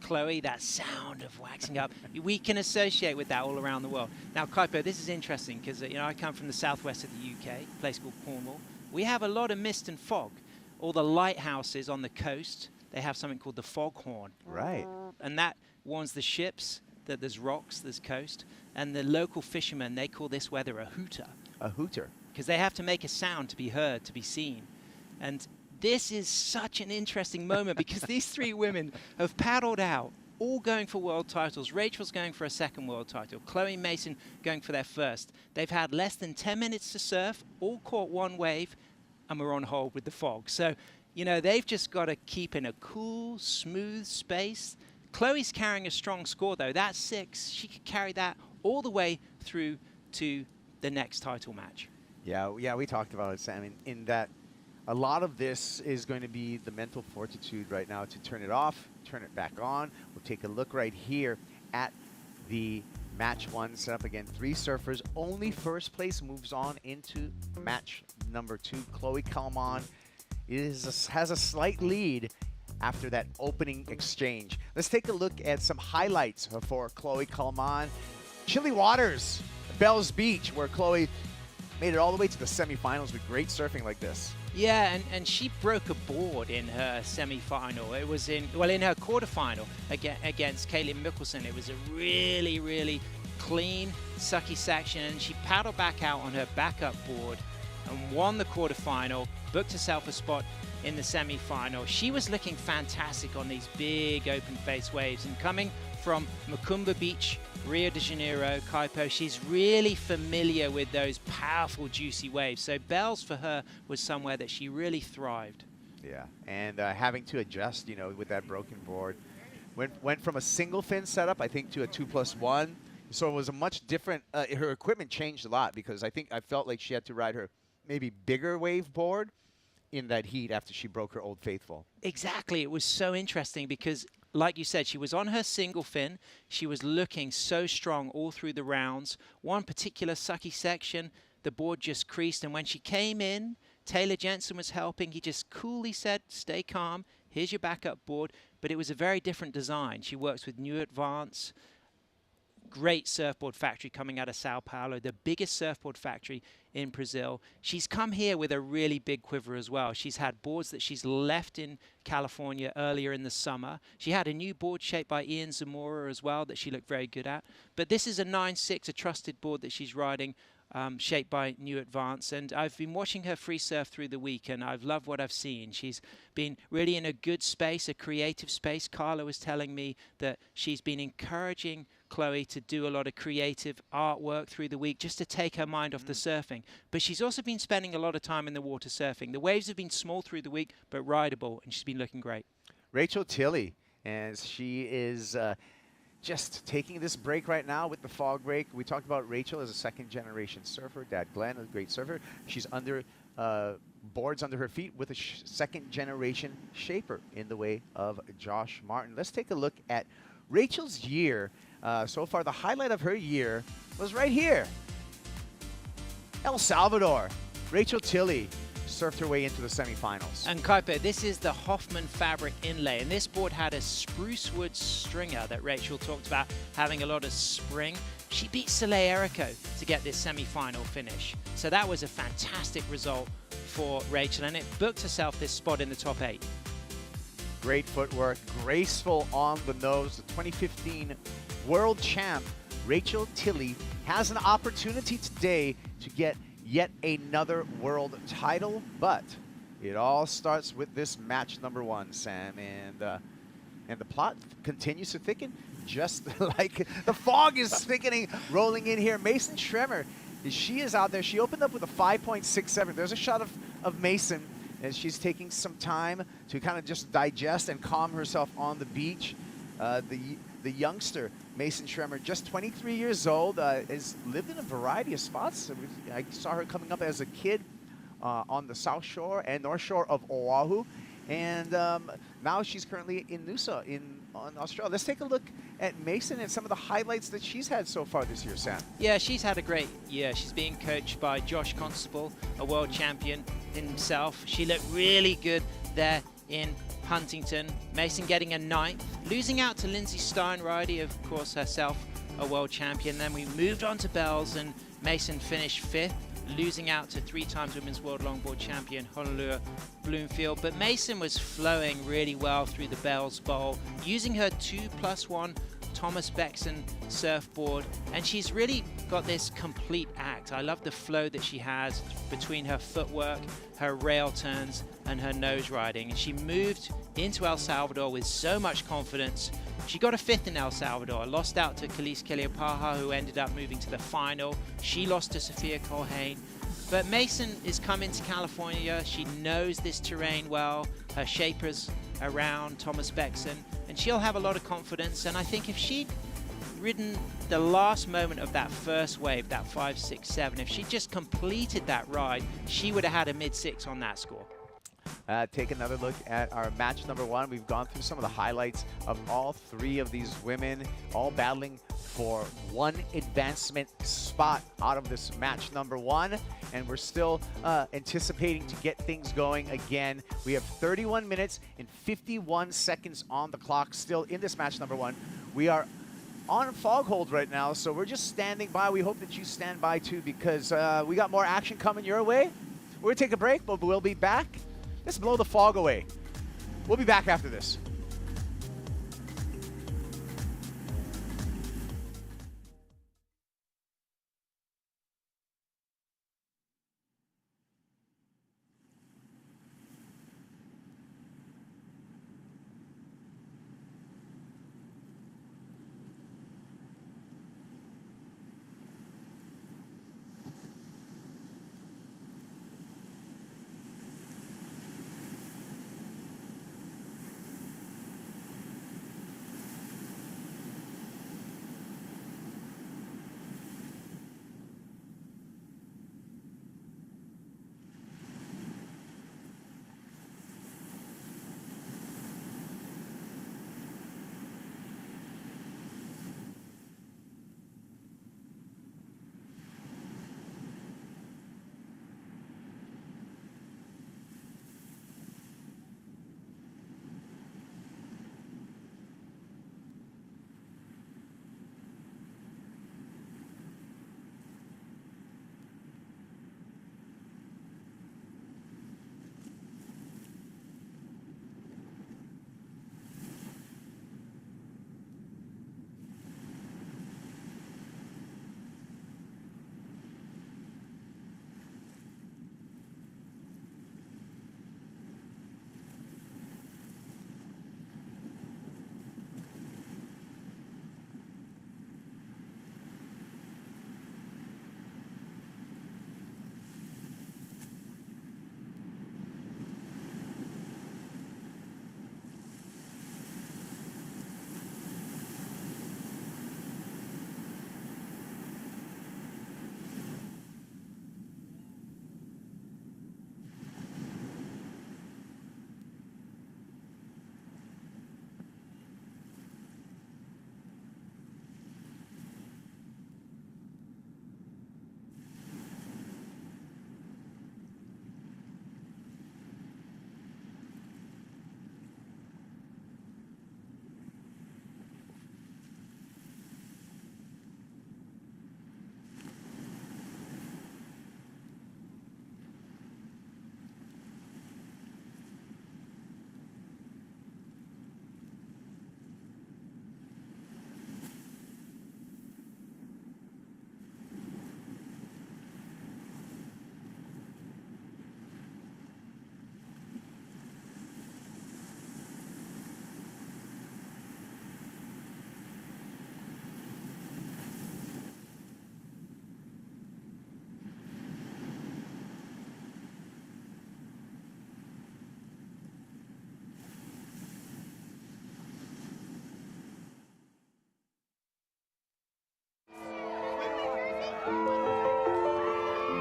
[SPEAKER 2] Chloe, that sound of waxing up. We can associate with that all around the world. Now, Kaipo, this is interesting because I come from the southwest of the UK, a place called Cornwall. We have a lot of mist and fog. All the lighthouses on the coast, they have something called the foghorn.
[SPEAKER 1] Right.
[SPEAKER 2] And that warns the ships that there's rocks, there's coast. And the local fishermen, they call this weather a hooter.
[SPEAKER 1] A hooter.
[SPEAKER 2] Because they have to make a sound to be heard, to be seen. And this is such an interesting moment because these three women have paddled out, all going for world titles. Rachel's going for a second world title. Chloe and Mason going for their first. They've had less than 10 minutes to surf, all caught one wave, and we're on hold with the fog. So, they've just got to keep in a cool, smooth space. Chloe's carrying a strong score, though. That's 6. She could carry that all the way through to the next title match.
[SPEAKER 1] Yeah, we talked about it, Sam, in that a lot of this is going to be the mental fortitude right now to turn it off, turn it back on. We'll take a look right here at the match 1 setup. Again, 3 surfers. Only first place moves on into match number 2. Chloe Kalman has a slight lead after that opening exchange. Let's take a look at some highlights for Chloe Kalman. Chilly Waters, Bells Beach, where Chloe made it all the way to the semifinals with great surfing like this.
[SPEAKER 2] Yeah, and she broke a board in her semi-final. It was in her quarterfinal against Caitlin Mickelson. It was a really, really clean, sucky section, and she paddled back out on her backup board and won the quarterfinal, booked herself a spot in the semi-final. She was looking fantastic on these big open face waves, and coming from Macumba Beach, Rio de Janeiro, Kaipo, she's really familiar with those powerful, juicy waves. So Bells for her was somewhere that she really thrived.
[SPEAKER 1] Yeah, and having to adjust, with that broken board. Went from a single fin setup, I think, to a 2+1. So it was a much different, her equipment changed a lot because I felt like she had to ride her maybe bigger wave board in that heat after she broke her Old Faithful.
[SPEAKER 2] Exactly. It was so interesting because, like you said, she was on her single fin. She was looking so strong all through the rounds. One particular sucky section, the board just creased. And when she came in, Taylor Jensen was helping. He just coolly said, stay calm. Here's your backup board. But it was a very different design. She works with New Advance. Great surfboard factory coming out of Sao Paulo, the biggest surfboard factory in Brazil. She's come here with a really big quiver as well. She's had boards that she's left in California earlier in the summer. She had a new board shaped by Ian Zamora as well that she looked very good at. But this is a 9.6, a trusted board that she's riding, shaped by New Advance. And I've been watching her free surf through the week, and I've loved what I've seen. She's been really in a good space, a creative space. Carla was telling me that she's been encouraging Chloe to do a lot of creative artwork through the week just to take her mind off the surfing. But she's also been spending a lot of time in the water surfing. The waves have been small through the week, but rideable, and she's been looking great.
[SPEAKER 1] Rachel Tilley, as she is just taking this break right now with the fog break. We talked about Rachel as a second-generation surfer. Dad Glenn, a great surfer. She's under boards under her feet with a second-generation shaper in the way of Josh Martin. Let's take a look at Rachel's year. So far, the highlight of her year was right here. El Salvador. Rachel Tilley surfed her way into the semifinals.
[SPEAKER 2] And Kaipo, this is the Hoffman fabric inlay, and this board had a spruce wood stringer that Rachel talked about having a lot of spring. She beat Soleil Erico to get this semi-final finish. So that was a fantastic result for Rachel, and it booked herself this spot in the top 8.
[SPEAKER 1] Great footwork, graceful on the nose. The 2015 world champ, Rachel Tilley, has an opportunity today to get yet another world title, but it all starts with this match number 1, Sam, and the plot continues to thicken, just like the fog is thickening, rolling in here. Mason Schremer, she is out there. She opened up with a 5.67. There's a shot of Mason as she's taking some time to kind of just digest and calm herself on the beach. The youngster, Mason Schremer, just 23 years old, has lived in a variety of spots. I saw her coming up as a kid on the South Shore and North Shore of Oahu. And now she's currently in Noosa on Australia. Let's take a look at Mason and some of the highlights that she's had so far this year, Sam.
[SPEAKER 2] Yeah, she's had a great year. She's being coached by Josh Constable, a world champion. himself. She looked really good there in Huntington. Mason getting a 9th, losing out to Lindsay Steinreide, of course herself a world champion. Then we moved on to Bells, and Mason finished 5th, losing out to 3-time women's world longboard champion Honolulu Bloomfield. But Mason was flowing really well through the Bells Bowl, using her 2+1 Thomas Bexon surfboard, and she's really got this complete act. I love the flow that she has between her footwork, her rail turns, and her nose riding. And she moved into El Salvador with so much confidence. She got a 5th in El Salvador, lost out to Khalees Kiliapaha, who ended up moving to the final. She lost to Sophia Colhane. But Mason is coming to California. She knows this terrain well. Her shaper's around Thomas Bexon, and she'll have a lot of confidence. And I think if she'd ridden the last moment of that first wave, that 5, 6, 7, if she just completed that ride, she would have had a mid-6 on that score.
[SPEAKER 1] Take another look at our match number 1. We've gone through some of the highlights of all 3 of these women, all battling for 1 advancement spot out of this match number 1. And we're still anticipating to get things going again. We have 31 minutes and 51 seconds on the clock still in this match number 1. We are on fog hold right now, so we're just standing by. We hope that you stand by too, because we got more action coming your way. We're gonna take a break, but we'll be back. Let's blow the fog away. We'll be back after this.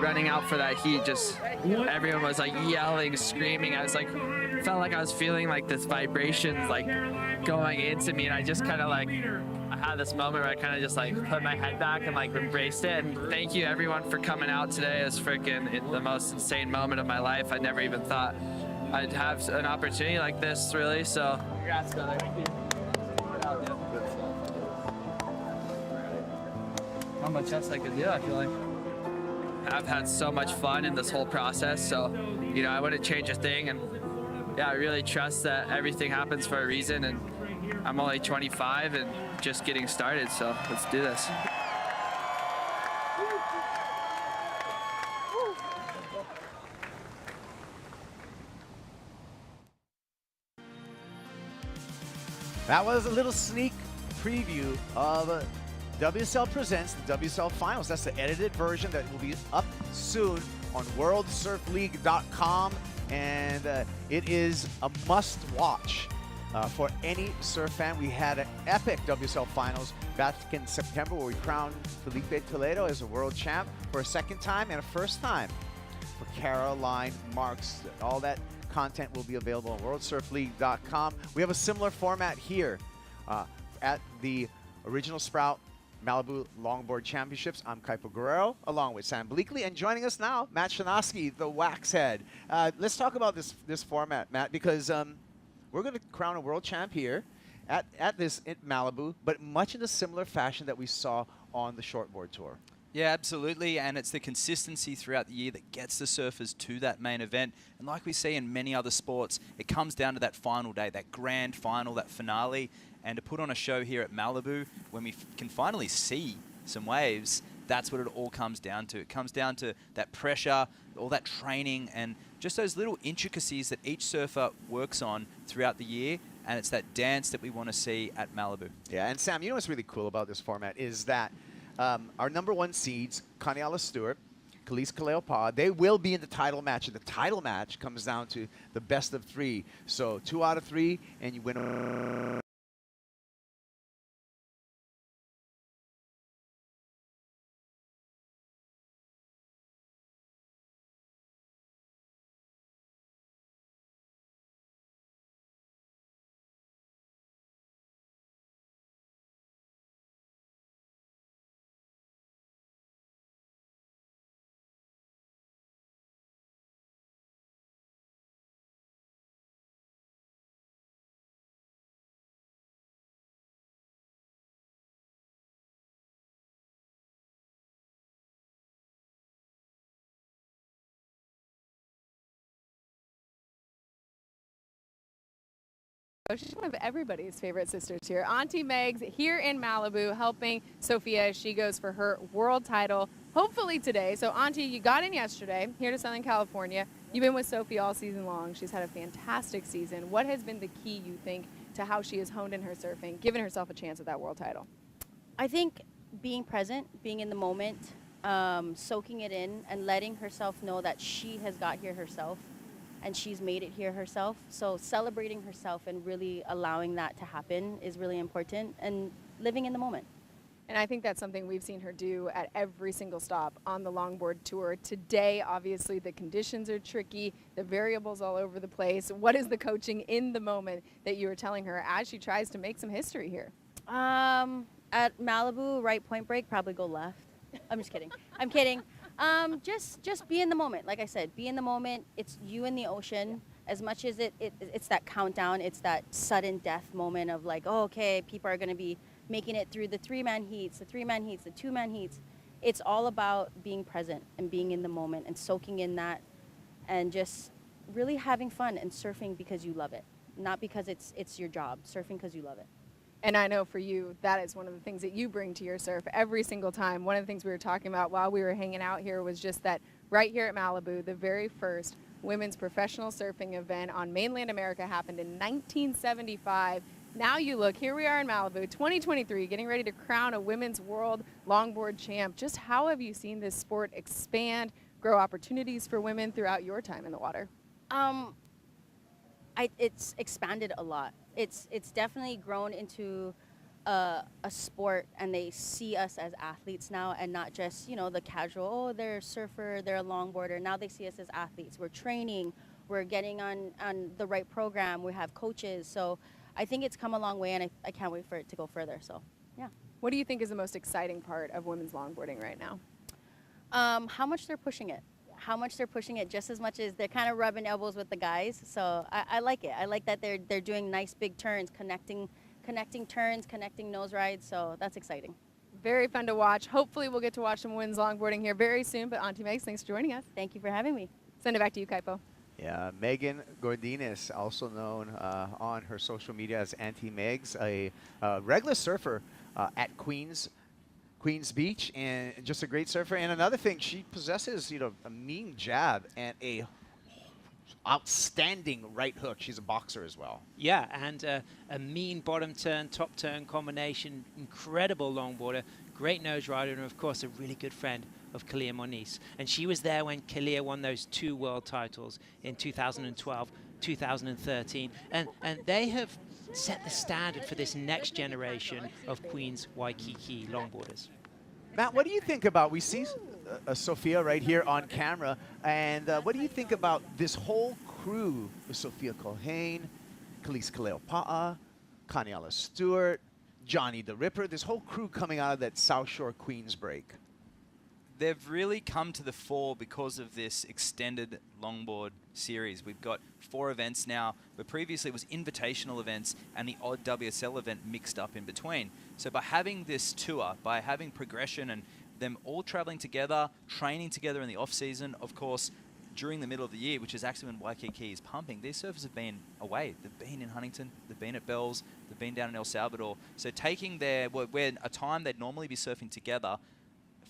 [SPEAKER 7] Running out for that heat, just everyone was like yelling, screaming. I was like, felt like I was feeling like this vibration like going into me, and I just kind of like, I had this moment where I kind of just like put my head back and like embraced it. And thank you everyone for coming out today. It's freaking the most insane moment of my life. I never even thought I'd have an opportunity like this, really. So congrats, brother. How much else I could do, I feel like. I've had so much fun in this whole process, so you know, I wouldn't change a thing. And yeah, I really trust that everything happens for a reason, and I'm only 25 and just getting started, so let's do this.
[SPEAKER 1] That was a little sneak preview of WSL Presents the WSL Finals. That's the edited version that will be up soon on worldsurfleague.com, and it is a must-watch for any surf fan. We had an epic WSL Finals back in September where we crowned Felipe Toledo as a world champ for a second time and a first time for Caroline Marks. All that content will be available on worldsurfleague.com. We have a similar format here at the original Sprout Malibu Longboard Championships. I'm Kaipo Guerrero, along with Sam Bleakley, and joining us now, Matt Shanoski, the Waxhead. Let's talk about this format, Matt, because we're going to crown a world champ here at this in Malibu, but much in a similar fashion that we saw on the shortboard tour.
[SPEAKER 3] Yeah, absolutely, and it's the consistency throughout the year that gets the surfers to that main event. And like we see in many other sports, it comes down to that final day, that grand final, that finale. And to put on a show here at Malibu, when we can finally see some waves, that's what it all comes down to. It comes down to that pressure, all that training, and just those little intricacies that each surfer works on throughout the year. And it's that dance that we want to see at Malibu.
[SPEAKER 1] Yeah, and Sam, you know what's really cool about this format is that our #1 seeds, Kaniala Stewart, Khalees Kaleopa, they will be in the title match. And the title match comes down to the best of 3. So 2 out of 3, and you win.
[SPEAKER 5] She's one of everybody's favorite sisters here. Auntie Meg's here in Malibu helping Sophia as she goes for her world title, hopefully today. So Auntie, you got in yesterday, here to Southern California. You've been with Sophia all season long. She's had a fantastic season. What has been the key, you think, to how she has honed in her surfing, given herself a chance at that world title?
[SPEAKER 8] I think being present, being in the moment, soaking it in, and letting herself know that she has got here herself and she's made it here herself. So celebrating herself and really allowing that to happen is really important, and living in the moment.
[SPEAKER 5] And I think that's something we've seen her do at every single stop on the longboard tour. Today, obviously, the conditions are tricky, the variables all over the place. What is the coaching in the moment that you were telling her as she tries to make some history here?
[SPEAKER 8] At Malibu, right point break, probably go left. I'm just kidding. I'm kidding. Just be in the moment. Like I said, be in the moment. It's you in the ocean. As much as it's that countdown, it's that sudden death moment of like, oh, okay, people are going to be making it through the 3-man heats, the 3-man heats, the 2-man heats. It's all about being present and being in the moment and soaking in that and just really having fun and surfing because you love it, not because it's your job. Surfing because you love it.
[SPEAKER 5] And I know for you, that is one of the things that you bring to your surf every single time. One of the things we were talking about while we were hanging out here was just that right here at Malibu, the very first women's professional surfing event on mainland America happened in 1975. Now you look, here we are in Malibu, 2023, getting ready to crown a women's world longboard champ. Just how have you seen this sport expand, grow opportunities for women throughout your time in the water?
[SPEAKER 8] It's expanded a lot. It's definitely grown into a sport, and they see us as athletes now, and not just, you know, the casual, oh, they're a surfer, they're a longboarder. Now they see us as athletes. We're training, We're getting on the right program. We have coaches. So I think it's come a long way, and I can't wait for it to go further. So, yeah.
[SPEAKER 5] What do you think is the most exciting part of women's longboarding right now?
[SPEAKER 8] How much they're pushing it. How much they're pushing it, just as much as they're kind of rubbing elbows with the guys. So I like it. I like that they're doing nice big turns, connecting turns, connecting nose rides. So that's exciting.
[SPEAKER 5] Very fun to watch. Hopefully we'll get to watch some women's longboarding here very soon. But Auntie Megs, thanks for joining us.
[SPEAKER 8] Thank you for having me.
[SPEAKER 5] Send it back to you, Kaipo.
[SPEAKER 1] Yeah, Megan Gordinas, also known on her social media as Auntie Megs, a regular surfer at Queens Beach, and just a great surfer. And another thing, she possesses, a mean jab and a outstanding right hook. She's a boxer as well.
[SPEAKER 2] Yeah, and a mean bottom turn, top turn combination. Incredible longboarder, great nose rider, and of course a really good friend of Kalia Moniz. And she was there when Kalia won those 2 world titles in 2012, 2013. And they have set the standard for this next generation of Queens Waikiki longboarders.
[SPEAKER 1] Matt, what do you think about, we see Sophia right here on camera, and what do you think about this whole crew, Sophia Culhane, Khalees Kaleopa'a, Kaniela Stewart, Johnny the Ripper, this whole crew coming out of that South Shore Queens break?
[SPEAKER 3] They've really come to the fore because of this extended longboard series. We've got 4 events now, but previously it was invitational events and the odd WSL event mixed up in between. So by having this tour, by having progression and them all traveling together, training together in the off season, of course, during the middle of the year, which is actually when Waikiki is pumping, these surfers have been away. They've been in Huntington, they've been at Bells, they've been down in El Salvador. So taking where a time they'd normally be surfing together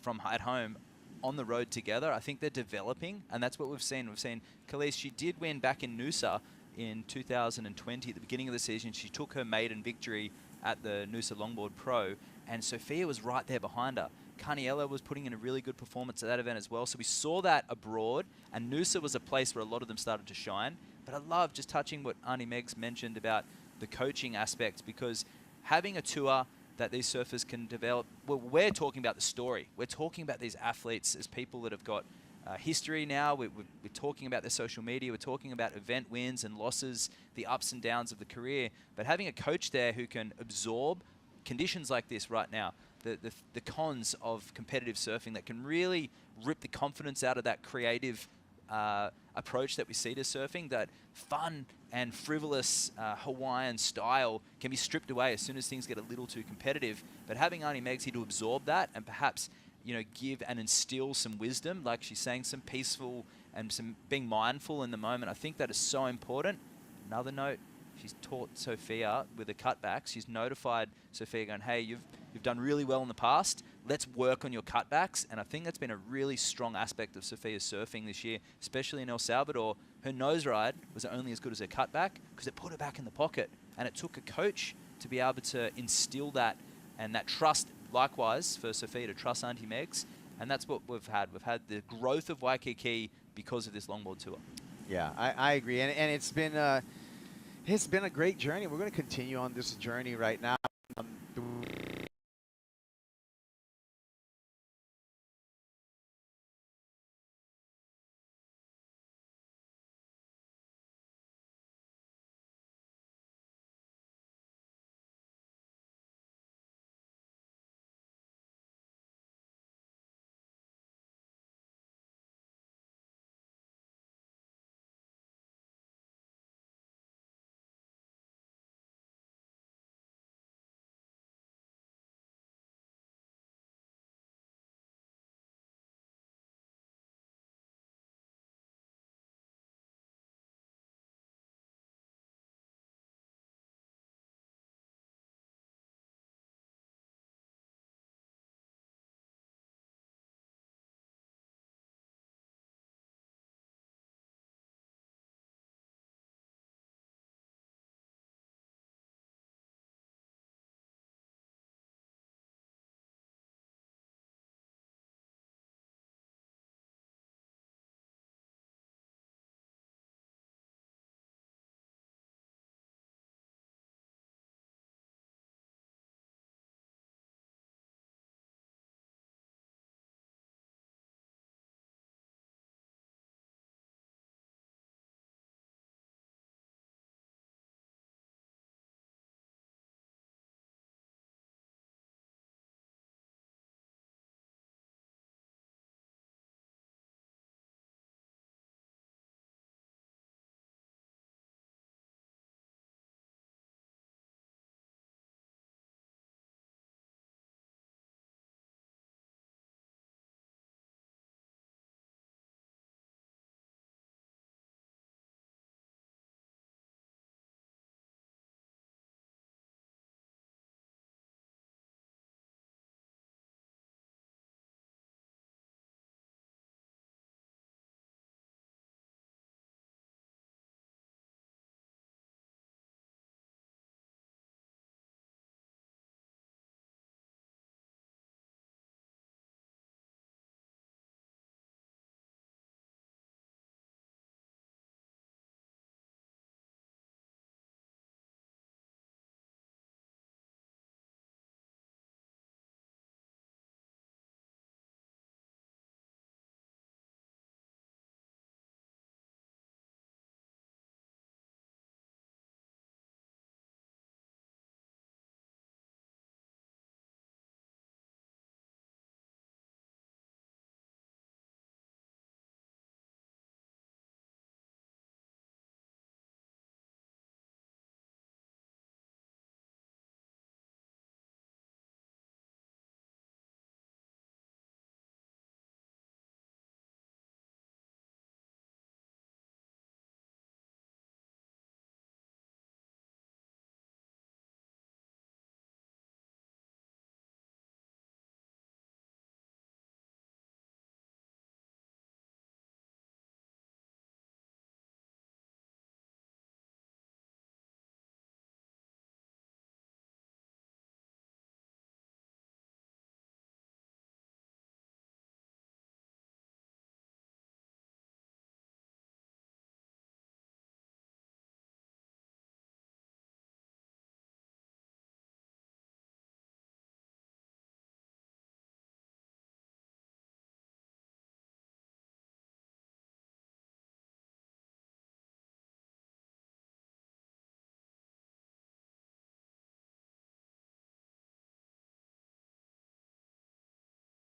[SPEAKER 3] from at home on the road together, I think they're developing, and that's what we've seen. We've seen Khalees, she did win back in Noosa in 2020 at the beginning of the season. She took her maiden victory at the Noosa Longboard Pro, and Sophia was right there behind her. Kaniela was putting in a really good performance at that event as well, so we saw that abroad, and Noosa was a place where a lot of them started to shine. But I love just touching what Auntie Megs mentioned about the coaching aspect, because having a tour that these surfers can develop, well, we're talking about the story. We're talking about these athletes as people that have got history now. We're talking about their social media. We're talking about event wins and losses, the ups and downs of the career. But having a coach there who can absorb conditions like this right now, the cons of competitive surfing, that can really rip the confidence out of that creative approach that we see to surfing, that fun and frivolous Hawaiian style can be stripped away as soon as things get a little too competitive. But having Auntie Megs here to absorb that and perhaps, give and instill some wisdom, like she's saying, some peaceful and some being mindful in the moment, I think that is so important. Another note, she's taught Sophia with the cutbacks. She's notified Sophia going, hey, you've done really well in the past. Let's work on your cutbacks. And I think that's been a really strong aspect of Sophia's surfing this year, especially in El Salvador. Her nose ride was only as good as her cutback because it put her back in the pocket. And it took a coach to be able to instill that and that trust, likewise, for Sophia to trust Auntie Megs. And that's what we've had. We've had the growth of Waikiki because of this longboard tour.
[SPEAKER 1] Yeah, I agree. And it's been a great journey. We're going to continue on this journey right now.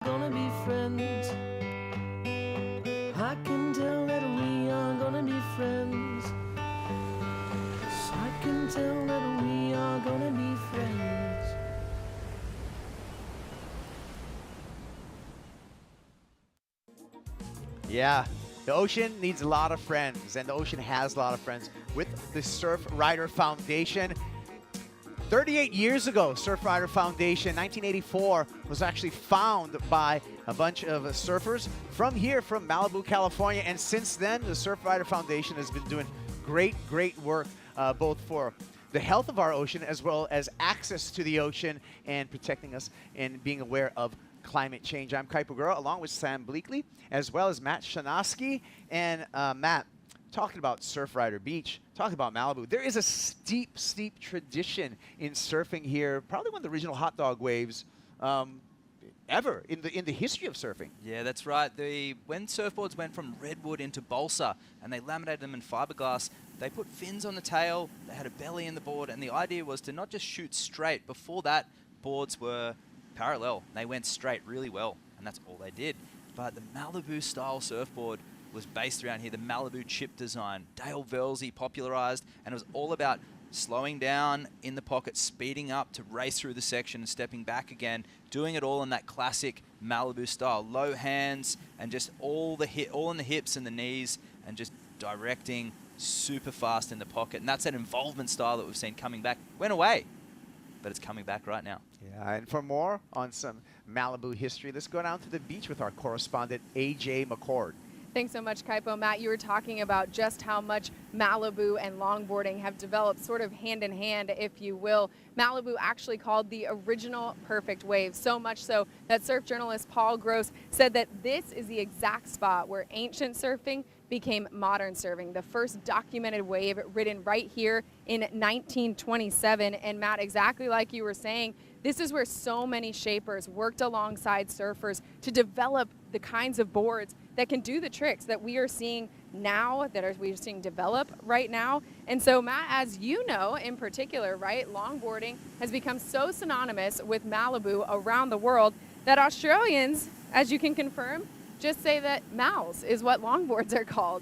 [SPEAKER 9] gonna be friends. I can tell that we are gonna be friends. I can tell that we are gonna be friends.
[SPEAKER 1] Yeah, the ocean needs a lot of friends, and the ocean has a lot of friends with the Surf Rider Foundation. 38 years ago, Surf Rider Foundation, 1984, was actually found by a bunch of surfers from here, from Malibu, California. And since then, the Surf Rider Foundation has been doing great work, both for the health of our ocean as well as access to the ocean and protecting us and being aware of climate change. I'm Kuiper Gura, along with Sam Bleakley, as well as Matt Shanoski. And Matt, talking about Surf Rider Beach, talking about Malibu, there is a steep tradition in surfing here, probably one of the original hot dog waves ever in the history of surfing.
[SPEAKER 3] Yeah, that's right. When surfboards went from redwood into balsa and they laminated them in fiberglass, they put fins on the tail, they had a belly in the board, and the idea was to not just shoot straight. Before that, boards were parallel. They went straight really well, and that's all they did. But the Malibu style surfboard was based around here, the Malibu chip design. Dale Velzy popularized, and it was all about slowing down in the pocket, speeding up to race through the section and stepping back again, doing it all in that classic Malibu style. Low hands and just all in the hips and the knees, and just directing super fast in the pocket. And that's that involvement style that we've seen coming back. Went away, but it's coming back right now.
[SPEAKER 1] Yeah, and for more on some Malibu history, let's go down to the beach with our correspondent, AJ McCord.
[SPEAKER 5] Thanks so much, Kaipo. Matt, you were talking about just how much Malibu and longboarding have developed sort of hand in hand, if you will. Malibu actually called the original perfect wave, so much so that surf journalist Paul Gross said that this is the exact spot where ancient surfing became modern surfing. The first documented wave ridden right here in 1927. And Matt, exactly like you were saying, this is where so many shapers worked alongside surfers to develop the kinds of boards that can do the tricks that we are seeing now, we are seeing develop right now. And so, Matt, as you know in particular, right, longboarding has become so synonymous with Malibu around the world that Australians, as you can confirm, just say that Mals is what longboards are called.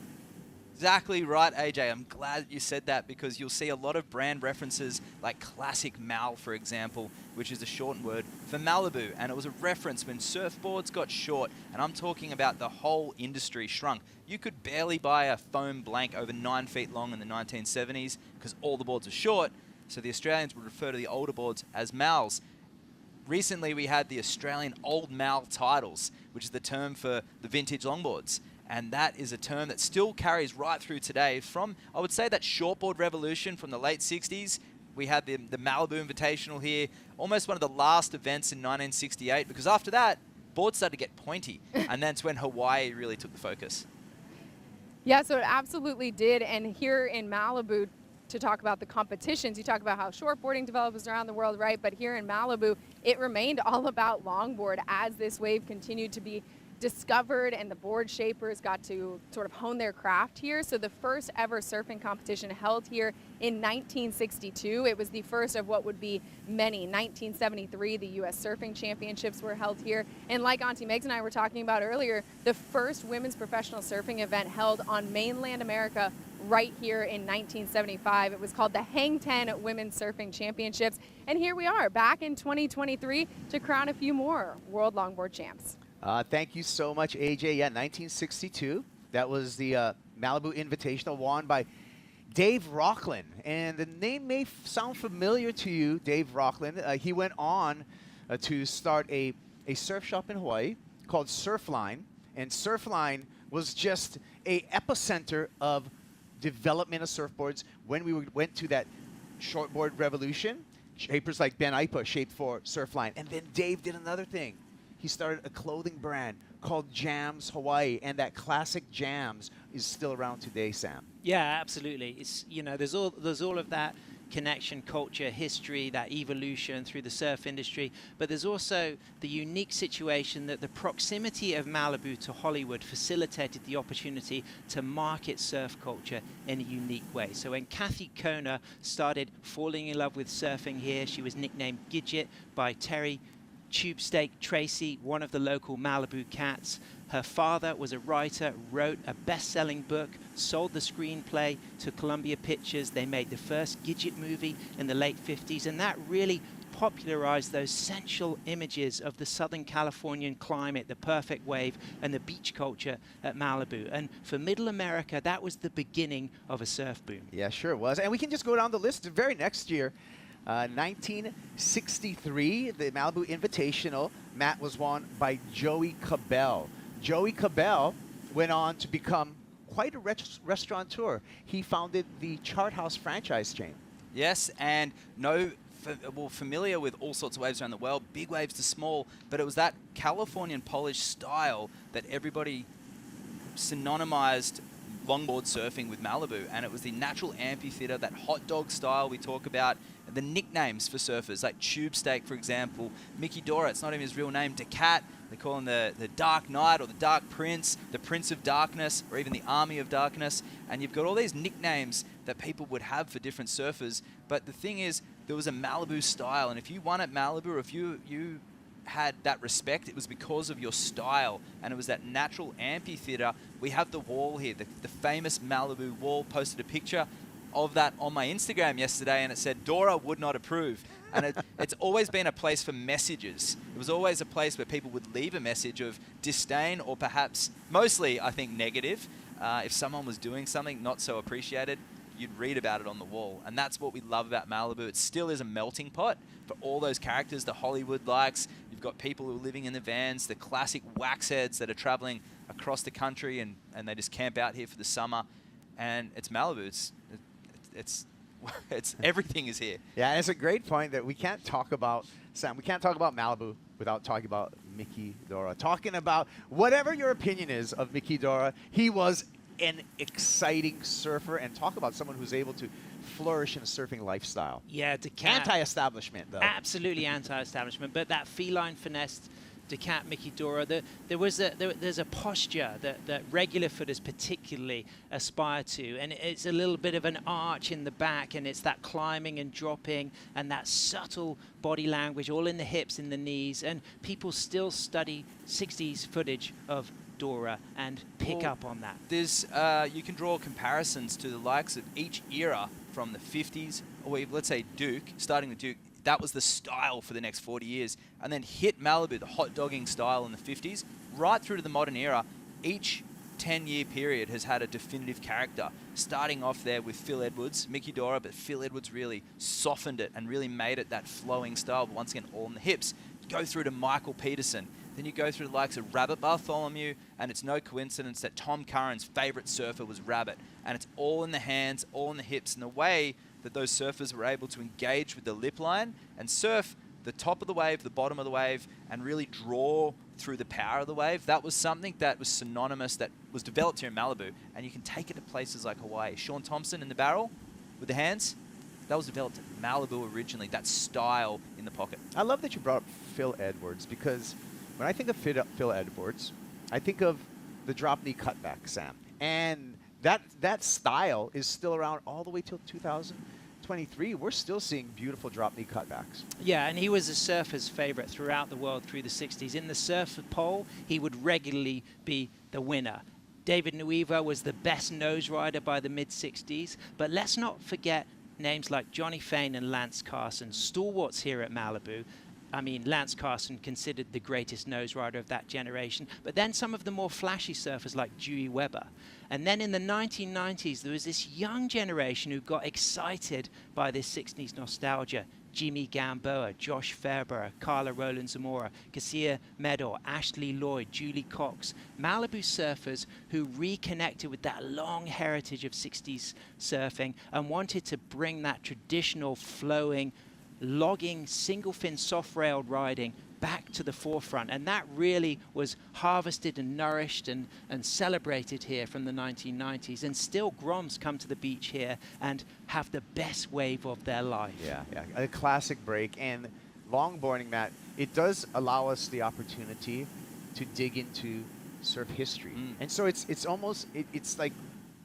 [SPEAKER 3] Exactly right, AJ. I'm glad you said that, because you'll see a lot of brand references like Classic Mal, for example, which is a shortened word for Malibu. And it was a reference when surfboards got short, and I'm talking about the whole industry shrunk. You could barely buy a foam blank over 9 feet long in the 1970s because all the boards are short, so the Australians would refer to the older boards as Mals. Recently, we had the Australian Old Mal titles, which is the term for the vintage longboards. And that is a term that still carries right through today. From, I would say, that shortboard revolution from the late 60s. We had the Malibu Invitational here, almost one of the last events in 1968, because after that, boards started to get pointy. And that's when Hawaii really took the focus.
[SPEAKER 5] Yeah, so it absolutely did. And here in Malibu, to talk about the competitions, you talk about how shortboarding develops around the world, right? But here in Malibu, it remained all about longboard as this wave continued to be discovered and the board shapers got to sort of hone their craft here. So the first ever surfing competition held here in 1962. It was the first of what would be many. 1973, the U.S. Surfing Championships were held here. And like Auntie Megs and I were talking about earlier, the first women's professional surfing event held on mainland America right here in 1975. It was called the Hang 10 Women's Surfing Championships. And here we are back in 2023 to crown a few more World Longboard Champs.
[SPEAKER 1] Thank you so much, AJ. Yeah, 1962. That was the Malibu Invitational won by Dave Rockland. And the name may sound familiar to you, Dave Rockland. He went on to start a surf shop in Hawaii called Surfline. And Surfline was just a epicenter of development of surfboards when we went to that shortboard revolution. Shapers like Ben Ipa shaped for Surfline. And then Dave did another thing. He started a clothing brand called Jams Hawaii, and that classic Jams is still around today, Sam.
[SPEAKER 2] Yeah, absolutely. It's, you know, there's all of that connection, culture, history, that evolution through the surf industry, but there's also the unique situation that the proximity of Malibu to Hollywood facilitated the opportunity to market surf culture in a unique way. So when Kathy Kona started falling in love with surfing here, she was nicknamed Gidget by Terry Tube Steak Tracy, one of the local Malibu cats. Her father was a writer, wrote a best-selling book, sold the screenplay to Columbia Pictures. They made the first Gidget movie in the late 50s, and that really popularized those sensual images of the Southern Californian climate, the perfect wave, and the beach culture at Malibu. And for Middle America, that was the beginning of a surf boom.
[SPEAKER 1] Yeah, sure was. And we can just go down the list. The very next year, 1963, the Malibu Invitational, Matt, was won by Joey Cabell. Joey Cabell went on to become quite a restaurateur. He founded the Chart House franchise chain.
[SPEAKER 3] Yes, and familiar with all sorts of waves around the world, big waves to small, but it was that Californian polished style that everybody synonymized longboard surfing with Malibu, and it was the natural amphitheater, that hot dog style we talk about, the nicknames for surfers, like Tube Steak, for example, Mickey Dora, it's not even his real name, Decat, they call him the Dark Knight or the Dark Prince, the Prince of Darkness, or even the Army of Darkness, and you've got all these nicknames that people would have for different surfers, but the thing is, there was a Malibu style, and if you won at Malibu, or if you had that respect, it was because of your style, and it was that natural amphitheater. We have the wall here, the famous Malibu wall. Posted a picture of that on my Instagram yesterday, and it said, Dora would not approve. And it's always been a place for messages. It was always a place where people would leave a message of disdain, or perhaps, mostly, I think, negative. If someone was doing something not so appreciated, you'd read about it on the wall. And that's what we love about Malibu. It still is a melting pot for all those characters the Hollywood likes. You've got people who are living in the vans, the classic waxheads that are traveling across the country, and they just camp out here for the summer. And it's Malibu. It's everything is here.
[SPEAKER 1] Yeah, and it's a great point that we can't talk about, Sam, we can't talk about Malibu without talking about Mickey Dora. Talking about whatever your opinion is of Mickey Dora, he was an exciting surfer, and talk about someone who's able to flourish in a surfing lifestyle.
[SPEAKER 2] Yeah, Decat.
[SPEAKER 1] Anti-establishment, though.
[SPEAKER 2] Absolutely anti-establishment, but that feline finesse, Decat, Mickey Dora, there's a posture that regular footers particularly aspire to, and it's a little bit of an arch in the back, and it's that climbing and dropping and that subtle body language, all in the hips, in the knees, and people still study 60s footage of Dora and pick up on that.
[SPEAKER 3] There's you can draw comparisons to the likes of each era from the 50s, or let's say Duke, starting with Duke. That was the style for the next 40 years. And then hit Malibu, the hot dogging style in the 50s, right through to the modern era. Each 10-year period has had a definitive character, starting off there with Phil Edwards, Mickey Dora, but Phil Edwards really softened it and really made it that flowing style, but once again, all in the hips. Go through to Michael Peterson. Then you go through the likes of Rabbit Bartholomew, and it's no coincidence that Tom Curran's favorite surfer was Rabbit. And it's all in the hands, all in the hips, and the way that those surfers were able to engage with the lip line and surf the top of the wave, the bottom of the wave, and really draw through the power of the wave. That was something that was synonymous, that was developed here in Malibu, and you can take it to places like Hawaii. Sean Thompson in the barrel with the hands, that was developed at Malibu originally, that style in the pocket.
[SPEAKER 1] I love that you brought up Phil Edwards, because when I think of Phil Edwards, I think of the drop knee cutback, Sam. And that style is still around all the way till 2023. We're still seeing beautiful drop knee cutbacks.
[SPEAKER 2] Yeah, and he was a surfer's favorite throughout the world through the 60s. In the surfer poll, he would regularly be the winner. David Nuiva was the best nose rider by the mid-60s. But let's not forget names like Johnny Fain and Lance Carson, stalwarts here at Malibu. I mean, Lance Carson considered the greatest nose rider of that generation. But then some of the more flashy surfers like Dewey Weber. And then in the 1990s, there was this young generation who got excited by this 60s nostalgia. Jimmy Gamboa, Josh Fairburn, Carla Rowland Zamora, Cassia Medor, Ashley Lloyd, Julie Cox. Malibu surfers who reconnected with that long heritage of 60s surfing and wanted to bring that traditional flowing, logging, single fin soft railed riding back to the forefront, and that really was harvested and nourished and celebrated here from the 1990s. And still Groms come to the beach here and have the best wave of their life.
[SPEAKER 1] Yeah, a classic break. And longboarding, Matt, it does allow us the opportunity to dig into surf history. And so it's almost it's like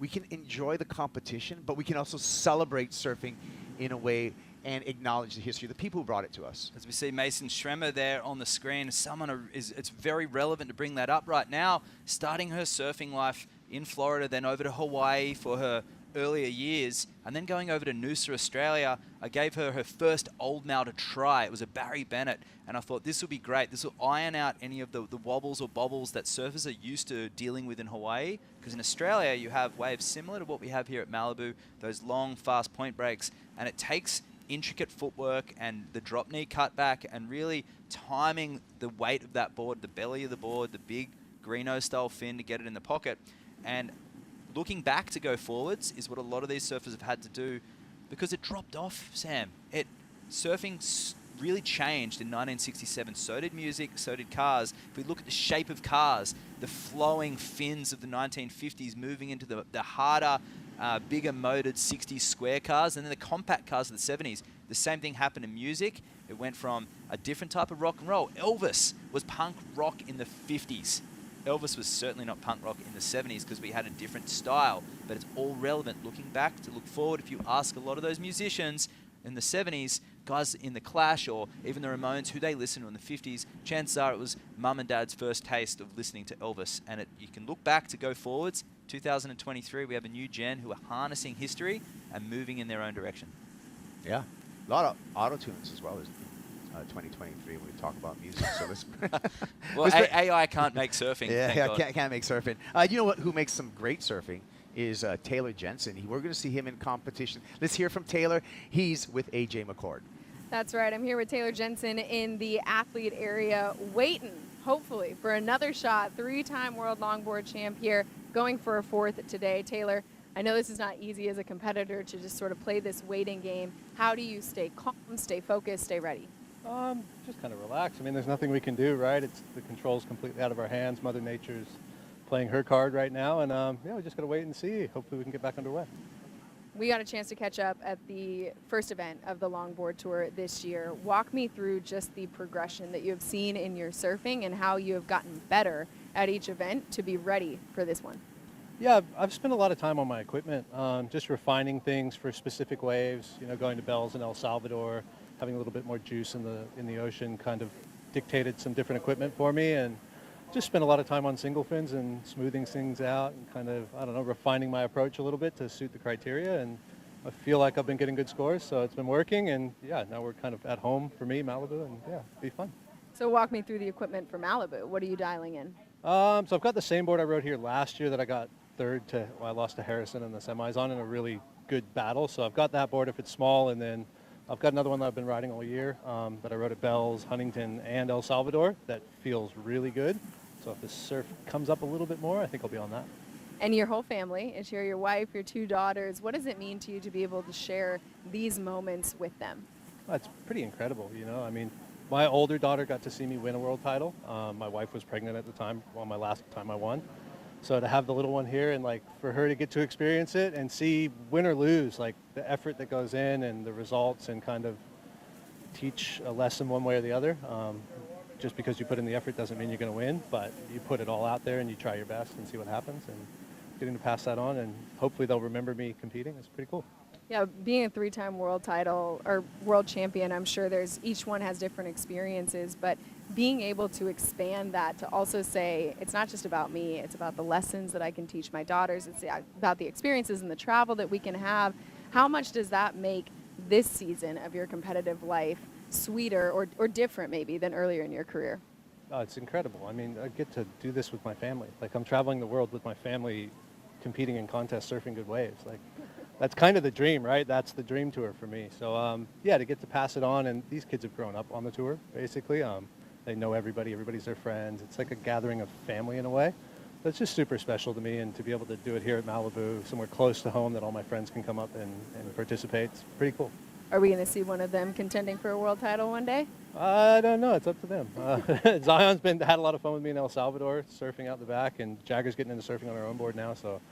[SPEAKER 1] we can enjoy the competition, but we can also celebrate surfing in a way and acknowledge the history, the people who brought it to us.
[SPEAKER 3] As we see Mason Schremer there on the screen, it's very relevant to bring that up right now, starting her surfing life in Florida, then over to Hawaii for her earlier years, and then going over to Noosa, Australia. I gave her first old male to try. It was a Barry Bennett, and I thought this will be great. This will iron out any of the wobbles or bobbles that surfers are used to dealing with in Hawaii, because in Australia you have waves similar to what we have here at Malibu, those long, fast point breaks, and it takes intricate footwork and the drop knee cutback and really timing the weight of that board, the belly of the board, the big Greeno style fin to get it in the pocket. And looking back to go forwards is what a lot of these surfers have had to do, because it dropped off, Sam. Surfing really changed in 1967. So did music, so did cars. If we look at the shape of cars, the flowing fins of the 1950s moving into the harder, bigger motored 60s square cars, and then the compact cars of the 70s. The same thing happened in music. It went from a different type of rock and roll. Elvis was punk rock in the 50s. Elvis was certainly not punk rock in the 70s because we had a different style, but it's all relevant looking back to look forward. If you ask a lot of those musicians in the 70s, guys in the Clash or even the Ramones, who they listened to in the 50s, chances are it was mum and dad's first taste of listening to Elvis. And you can look back to go forwards. 2023, we have a new gen who are harnessing history and moving in their own direction.
[SPEAKER 1] Yeah, a lot of auto-tunes as well as 2023 when we talk about music. So let's
[SPEAKER 3] well, AI can't make surfing.
[SPEAKER 1] Yeah, can't make surfing. You know what? Who makes some great surfing is Taylor Jensen. We're going to see him in competition. Let's hear from Taylor. He's with AJ McCord.
[SPEAKER 5] That's right. I'm here with Taylor Jensen in the athlete area, waiting, hopefully, for another shot. 3-time world longboard champ here, going for a 4th today. Taylor, I know this is not easy as a competitor to just sort of play this waiting game. How do you stay calm, stay focused, stay ready?
[SPEAKER 10] Just kind of relax. I mean, there's nothing we can do, right? The control's completely out of our hands. Mother Nature's playing her card right now, and yeah, we just got to wait and see. Hopefully we can get back underway.
[SPEAKER 5] We got a chance to catch up at the first event of the Longboard Tour this year. Walk me through just the progression that you have seen in your surfing and how you have gotten better at each event to be ready for this one.
[SPEAKER 10] Yeah, I've spent a lot of time on my equipment, just refining things for specific waves, you know, going to Bells in El Salvador, having a little bit more juice in the ocean kind of dictated some different equipment for me, and just spent a lot of time on single fins and smoothing things out and kind of, I don't know, refining my approach a little bit to suit the criteria. And I feel like I've been getting good scores, so it's been working. And yeah, now we're kind of at home for me, Malibu, and yeah, it'll be fun.
[SPEAKER 5] So walk me through the equipment for Malibu. What are you dialing in?
[SPEAKER 10] So I've got the same board I rode here last year that I got third to, well, I lost to Harrison in the semis on in a really good battle. So I've got that board if it's small, and then I've got another one that I've been riding all year that I rode at Bells, Huntington, and El Salvador that feels really good. So if the surf comes up a little bit more, I think I'll be on that.
[SPEAKER 5] And your whole family is here, your wife, your 2 daughters. What does it mean to you to be able to share these moments with them?
[SPEAKER 10] Well, it's pretty incredible, you know. I mean, my older daughter got to see me win a world title. My wife was pregnant at the time, well, my last time I won. So to have the little one here and like for her to get to experience it and see win or lose, like the effort that goes in and the results, and kind of teach a lesson one way or the other. Just because you put in the effort doesn't mean you're going to win, but you put it all out there and you try your best and see what happens, and getting to pass that on, and hopefully they'll remember me competing. It's pretty cool.
[SPEAKER 5] Yeah, being a 3-time world title or world champion, I'm sure each one has different experiences, but being able to expand that to also say, it's not just about me, it's about the lessons that I can teach my daughters, it's about the experiences and the travel that we can have. How much does that make this season of your competitive life sweeter or different maybe than earlier in your career?
[SPEAKER 10] Oh, it's incredible. I mean, I get to do this with my family. Like, I'm traveling the world with my family, competing in contests, surfing good waves. Like, that's kind of the dream, right? That's the dream tour for me. So, yeah, to get to pass it on, and these kids have grown up on the tour, basically. They know everybody. Everybody's their friends. It's like a gathering of family in a way. That's just super special to me, and to be able to do it here at Malibu, somewhere close to home that all my friends can come up and participate, it's pretty cool.
[SPEAKER 5] Are we going to see one of them contending for a world title one day?
[SPEAKER 10] I don't know. It's up to them. Zion's had a lot of fun with me in El Salvador, surfing out the back, and Jagger's getting into surfing on her own board now. So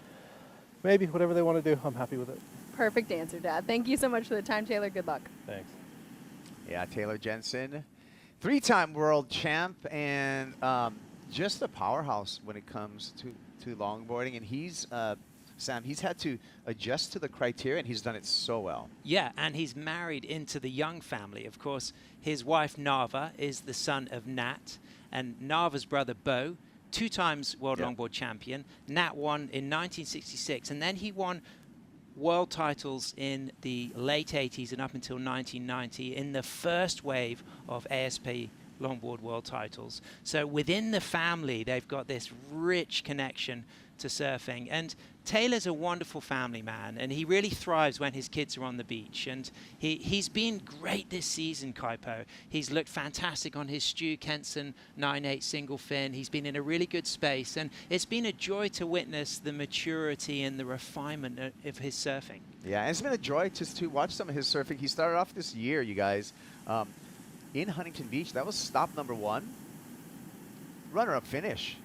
[SPEAKER 10] maybe whatever they want to do, I'm happy with it.
[SPEAKER 5] Perfect answer, Dad. Thank you so much for the time, Taylor. Good luck.
[SPEAKER 10] Thanks.
[SPEAKER 1] Yeah, Taylor Jensen, 3-time world champ, and just a powerhouse when it comes to longboarding. And he's Sam, he's had to adjust to the criteria, and he's done it so well.
[SPEAKER 2] Yeah, and he's married into the Young family. Of course, his wife, Nava, is the son of Nat, and Nava's brother, Bo, 2 times World Longboard Champion. Nat won in 1966, and then he won world titles in the late 80s and up until 1990 in the first wave of ASP Longboard World titles. So within the family, they've got this rich connection to surfing. And Taylor's a wonderful family man, and he really thrives when his kids are on the beach. And he's been great this season, Kaipo. He's looked fantastic on his Stu Kenson 9/8 single fin. He's been in a really good space, and it's been a joy to witness the maturity and the refinement of his surfing.
[SPEAKER 1] Yeah, and it's been a joy to watch some of his surfing. He started off this year, you guys, in Huntington Beach. That was stop number 1. Runner-up finish.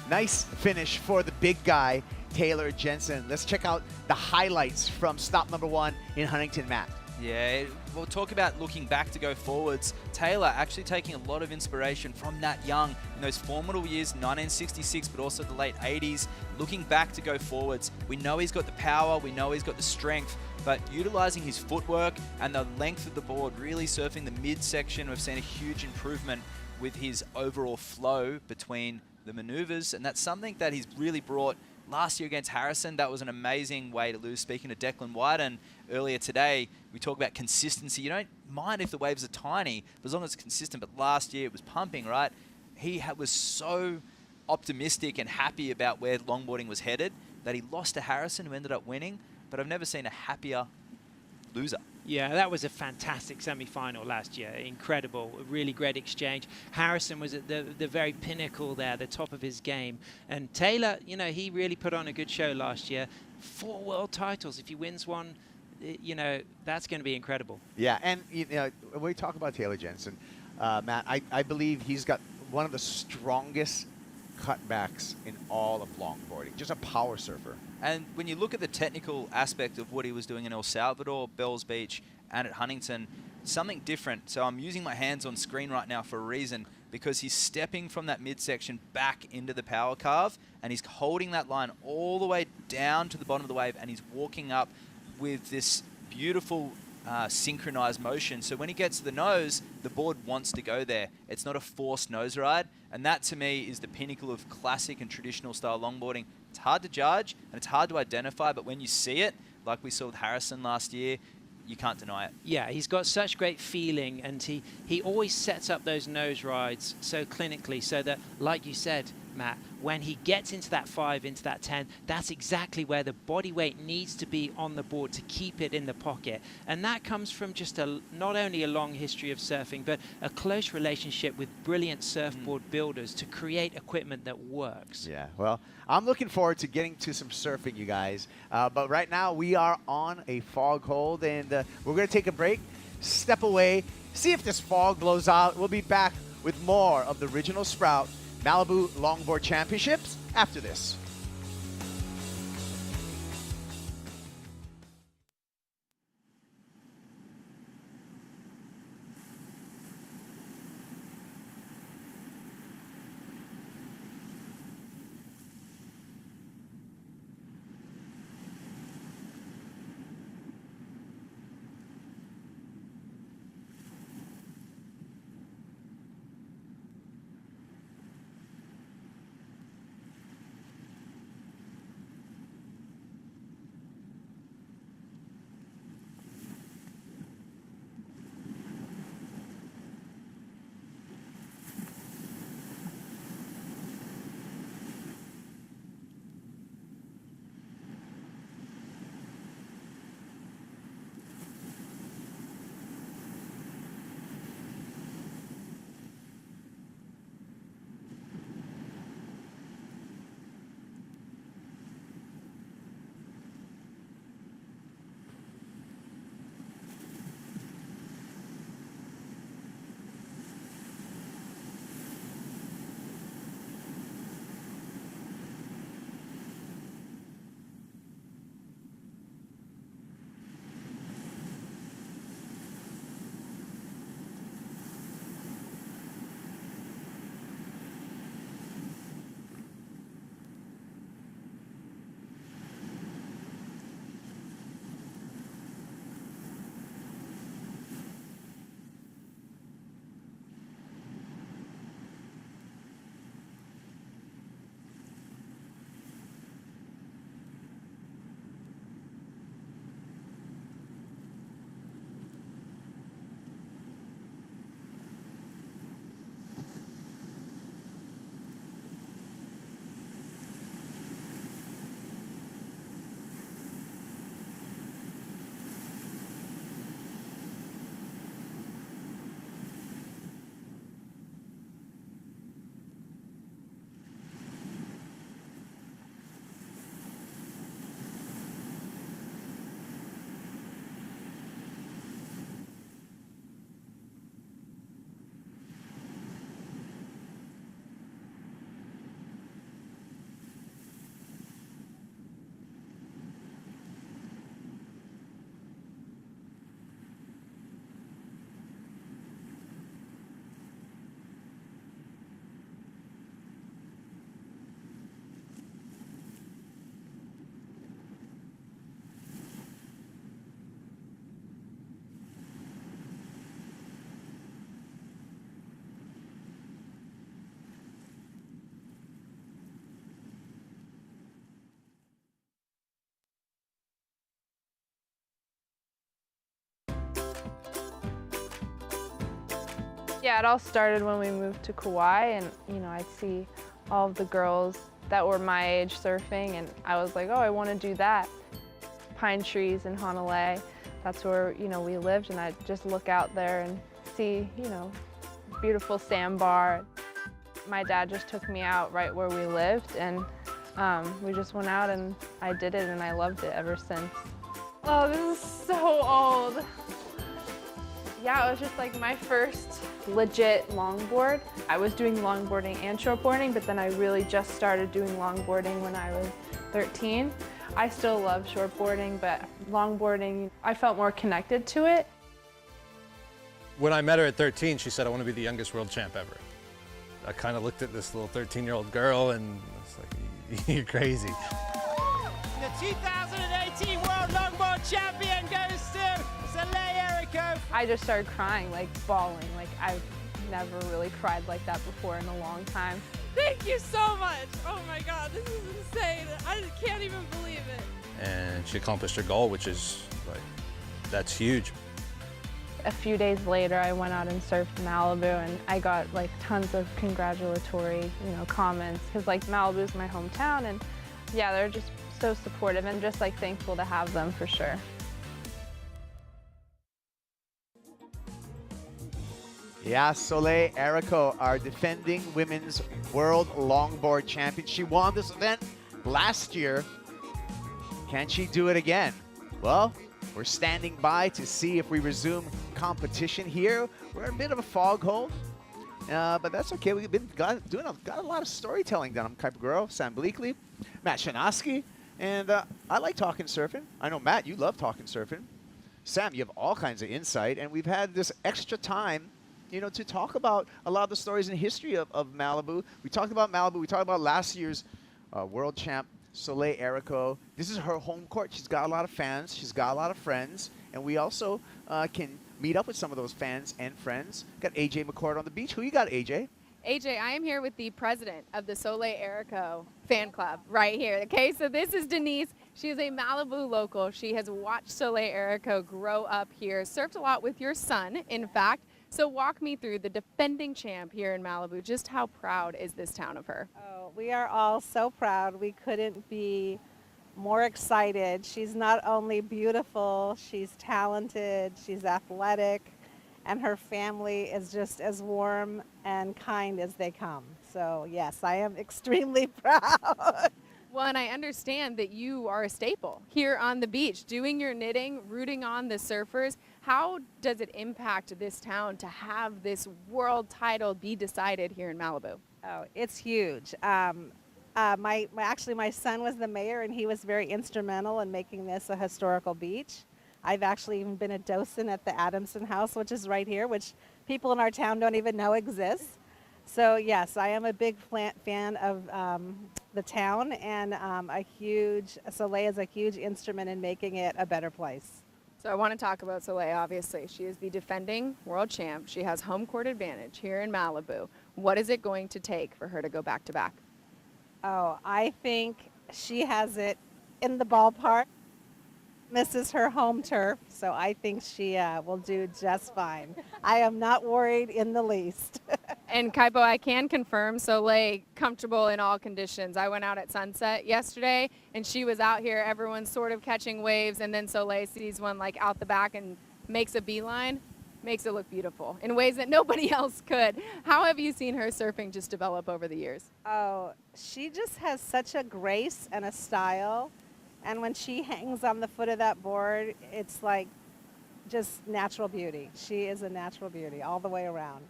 [SPEAKER 1] Nice finish for the big guy, Taylor Jensen. Let's check out the highlights from stop number 1 in Huntington, Matt.
[SPEAKER 3] Yeah, we'll talk about looking back to go forwards. Taylor actually taking a lot of inspiration from Nat Young in those formidable years, 1966, but also the late 80s. Looking back to go forwards, we know he's got the power, we know he's got the strength, but utilizing his footwork and the length of the board, really surfing the midsection, we've seen a huge improvement with his overall flow between the maneuvers, and that's something that he's really brought last year against Harrison. That was an amazing way to lose. Speaking of Declan White, and earlier today, we talk about consistency. You don't mind if the waves are tiny, as long as it's consistent, but last year it was pumping, right? He was so optimistic and happy about where longboarding was headed that he lost to Harrison, who ended up winning, but I've never seen a happier loser.
[SPEAKER 2] Yeah, that was a fantastic semi-final last year. Incredible, a really great exchange. Harrison was at the very pinnacle there, the top of his game. And Taylor, you know, he really put on a good show last year. 4 world titles. If he wins one, you know, that's going to be incredible.
[SPEAKER 1] Yeah, and you know, when we talk about Taylor Jensen, Matt, I believe he's got one of the strongest cutbacks in all of longboarding. Just a power surfer.
[SPEAKER 3] And when you look at the technical aspect of what he was doing in El Salvador, Bells Beach, and at Huntington, something different. So I'm using my hands on screen right now for a reason, because he's stepping from that midsection back into the power carve, and he's holding that line all the way down to the bottom of the wave, and he's walking up with this beautiful synchronized motion. So when he gets to the nose, the board wants to go there. It's not a forced nose ride, and that to me is the pinnacle of classic and traditional style longboarding. It's hard to judge and it's hard to identify, but when you see it, like we saw with Harrison last year, you can't deny it.
[SPEAKER 2] Yeah, he's got such great feeling, and he always sets up those nose rides so clinically, so that, like you said, Matt, when he gets into that 5, into that 10, that's exactly where the body weight needs to be on the board to keep it in the pocket. And that comes from just not only a long history of surfing, but a close relationship with brilliant surfboard builders to create equipment that works.
[SPEAKER 1] Yeah, well, I'm looking forward to getting to some surfing, you guys. But right now, we are on a fog hold, and we're going to take a break, step away, see if this fog blows out. We'll be back with more of the original Sprout Malibu Longboard Championships after this.
[SPEAKER 11] Yeah, it all started when we moved to Kauai, and I'd see all of the girls that were my age surfing, and I was like, oh, I want to do that. Pine trees in Honolulu, that's where we lived, and I'd just look out there and see beautiful sandbar. My dad just took me out right where we lived, and we just went out and I did it, and I loved it ever since. Oh, this is so old. Yeah, it was just like my first legit longboard. I was doing longboarding and shortboarding, but then I really just started doing longboarding when I was 13. I still love shortboarding, but longboarding, I felt more connected to it.
[SPEAKER 10] When I met her at 13, she said, I want to be the youngest world champ ever. I kind of looked at this little 13-year-old girl and I was like, you're crazy.
[SPEAKER 2] The 2018 World Longboard Champion goes to Soleil Erico.
[SPEAKER 11] I just started crying, like bawling. Like I've never really cried like that before in a long time.
[SPEAKER 12] Thank you so much. Oh my God, this is insane. I can't even believe it.
[SPEAKER 10] And she accomplished her goal, which is like, that's huge.
[SPEAKER 11] A few days later, I went out and surfed Malibu, and I got like tons of congratulatory, comments, because like Malibu's my hometown, and yeah, they're just so supportive, and just like thankful to have them for sure.
[SPEAKER 1] Yeah, Soleil Erico, our defending women's world longboard champion. She won this event last year. Can she do it again? Well, we're standing by to see if we resume competition here. We're in a bit of a fog hold, but that's okay. We've been got a lot of storytelling done. I'm Kuiper Guerrero, Sam Bleakley, Matt Shanoski, and I like talking surfing. I know, Matt, you love talking surfing. Sam, you have all kinds of insight, and we've had this extra time to talk about a lot of the stories and history of Malibu. We talked about Malibu. We talked about last year's world champ, Soleil Erico. This is her home court. She's got a lot of fans. She's got a lot of friends. And we also can meet up with some of those fans and friends. Got AJ McCord on the beach. Who you got, AJ?
[SPEAKER 5] AJ, I am here with the president of the Soleil Erico fan club right here. Okay, so this is Denise. She is a Malibu local. She has watched Soleil Erico grow up here, surfed a lot with your son, in fact. So walk me through the defending champ here in Malibu. Just how proud is this town of her?
[SPEAKER 13] Oh, we are all so proud. We couldn't be more excited. She's not only beautiful, she's talented, she's athletic, and her family is just as warm and kind as they come. So yes, I am extremely proud.
[SPEAKER 5] Well, and I understand that you are a staple here on the beach, doing your knitting, rooting on the surfers. How does it impact this town to have this world title be decided here in Malibu?
[SPEAKER 13] Oh, it's huge. Actually, my son was the mayor, and he was very instrumental in making this a historical beach. I've actually even been a docent at the Adamson House, which is right here, which people in our town don't even know exists. So yes, I am a big fan of the town, and Soleil is a huge instrument in making it a better place.
[SPEAKER 5] So I want to talk about Soleil, obviously. She is the defending world champ. She has home court advantage here in Malibu. What is it going to take for her to go back to back?
[SPEAKER 13] Oh, I think she has it in the ballpark. This is her home turf, so I think she will do just fine. I am not worried in the least.
[SPEAKER 5] And Kuiper, I can confirm Soleil comfortable in all conditions. I went out at sunset yesterday, and she was out here. Everyone's sort of catching waves, and then Soleil sees one like out the back and makes a beeline, makes it look beautiful in ways that nobody else could. How have you seen her surfing just develop over the years?
[SPEAKER 13] Oh, she just has such a grace and a style. And when she hangs on the foot of that board, it's like just natural beauty. She is a natural beauty all the way around.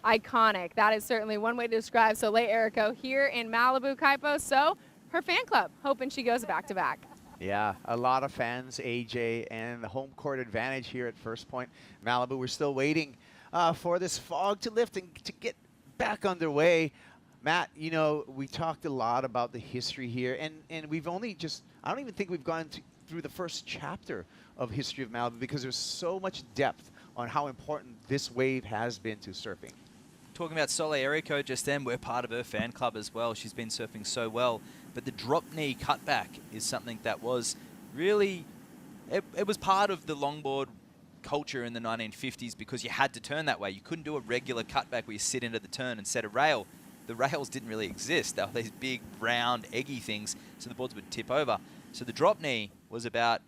[SPEAKER 5] Iconic. That is certainly one way to describe Soleil Erico here in Malibu, Kuiper. So her fan club, hoping she goes back to back.
[SPEAKER 1] Yeah, a lot of fans, AJ, and the home court advantage here at First Point Malibu. We're still waiting for this fog to lift and to get back underway. Matt, we talked a lot about the history here, and we've only just, I don't even think we've gone through the first chapter of history of Malibu because there's so much depth on how important this wave has been to surfing.
[SPEAKER 3] Talking about Soleil Erico just then, we're part of her fan club as well. She's been surfing so well, but the drop knee cutback is something that was really, it was part of the longboard culture in the 1950s because you had to turn that way. You couldn't do a regular cutback where you sit into the turn and set a rail. The rails didn't really exist. They were these big, round, eggy things, so the boards would tip over. So the drop knee was about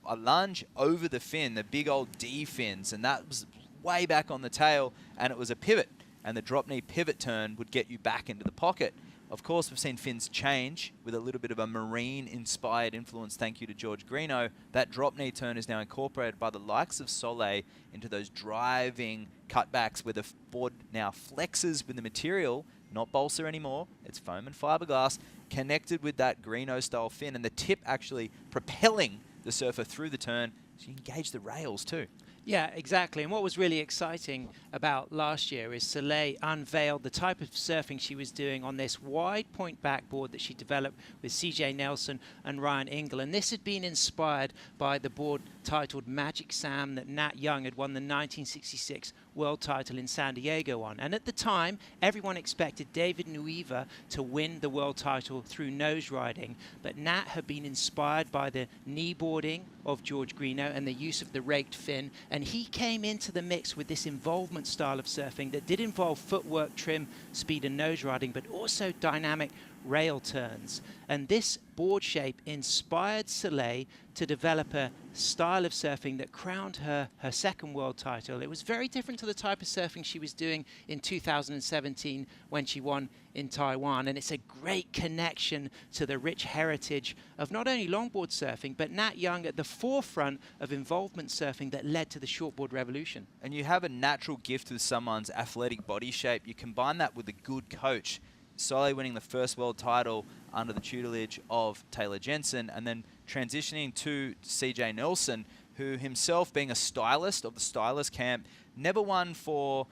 [SPEAKER 3] a lunge over the fin, the big old D fins, and that was way back on the tail, and it was a pivot. And the drop knee pivot turn would get you back into the pocket. Of course, we've seen fins change with a little bit of a marine-inspired influence, thank you to George Greeno. That drop knee turn is now incorporated by the likes of Soleil into those driving cutbacks where the board now flexes with the material, not balsa anymore, it's foam and fiberglass, connected with that Greeno-style fin, and the tip actually propelling the surfer through the turn, so you engage the rails too.
[SPEAKER 2] Yeah, exactly. And what was really exciting about last year is Soleil unveiled the type of surfing she was doing on this wide point backboard that she developed with CJ Nelson and Ryan Ingle. And this had been inspired by the board titled Magic Sam that Nat Young had won the 1966 world title in San Diego on. And at the time, everyone expected David Nuiva to win the world title through nose riding. But Nat had been inspired by the knee boarding of George Greeno and the use of the raked fin. And he came into the mix with this involvement style of surfing that did involve footwork, trim, speed and nose riding, but also dynamic rail turns. And this board shape inspired Soleil to develop a style of surfing that crowned her second world title. It was very different to the type of surfing she was doing in 2017 when she won in Taiwan. And it's a great connection to the rich heritage of not only longboard surfing, but Nat Young at the forefront of involvement surfing that led to the shortboard revolution.
[SPEAKER 3] And you have a natural gift with someone's athletic body shape. You combine that with a good coach. Soleil winning the first world title under the tutelage of Taylor Jensen, and then transitioning to CJ Nelson, who himself being a stylist of the stylist camp, never one for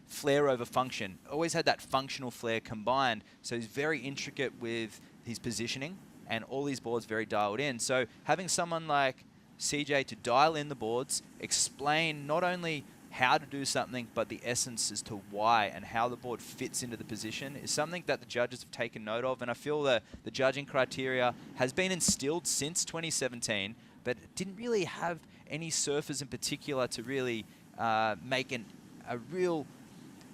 [SPEAKER 3] flair over function. Always had that functional flair combined. So he's very intricate with his positioning and all these boards very dialed in. So having someone like CJ to dial in the boards, explain not only how to do something, but the essence as to why and how the board fits into the position is something that the judges have taken note of. And I feel that the judging criteria has been instilled since 2017, but didn't really have any surfers in particular to really make a real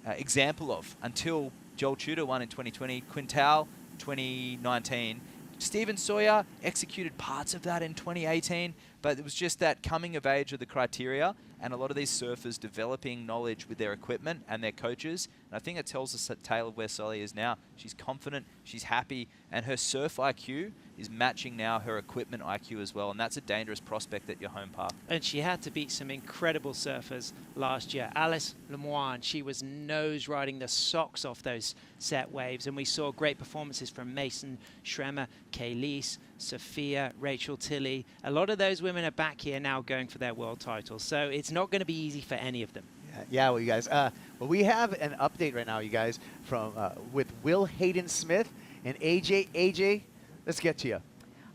[SPEAKER 3] example of until Joel Tudor won in 2020, Quintal 2019. Stephen Sawyer executed parts of that in 2018, but it was just that coming of age of the criteria and a lot of these surfers developing knowledge with their equipment and their coaches. And I think it tells us a tale of where Soleil is now. She's confident, she's happy, and her surf IQ is matching now her equipment IQ as well. And that's a dangerous prospect at your home park.
[SPEAKER 2] And she had to beat some incredible surfers last year. Alice Lemoine, she was nose riding the socks off those set waves. And we saw great performances from Mason Schremer, Kaylise, Sophia, Rachel Tilley. A lot of those women are back here now going for their world titles. So it's not going to be easy for any of them.
[SPEAKER 1] Yeah, well, you guys, well, we have an update right now, you guys, from with Will Hayden-Smith and AJ. AJ, let's get to you.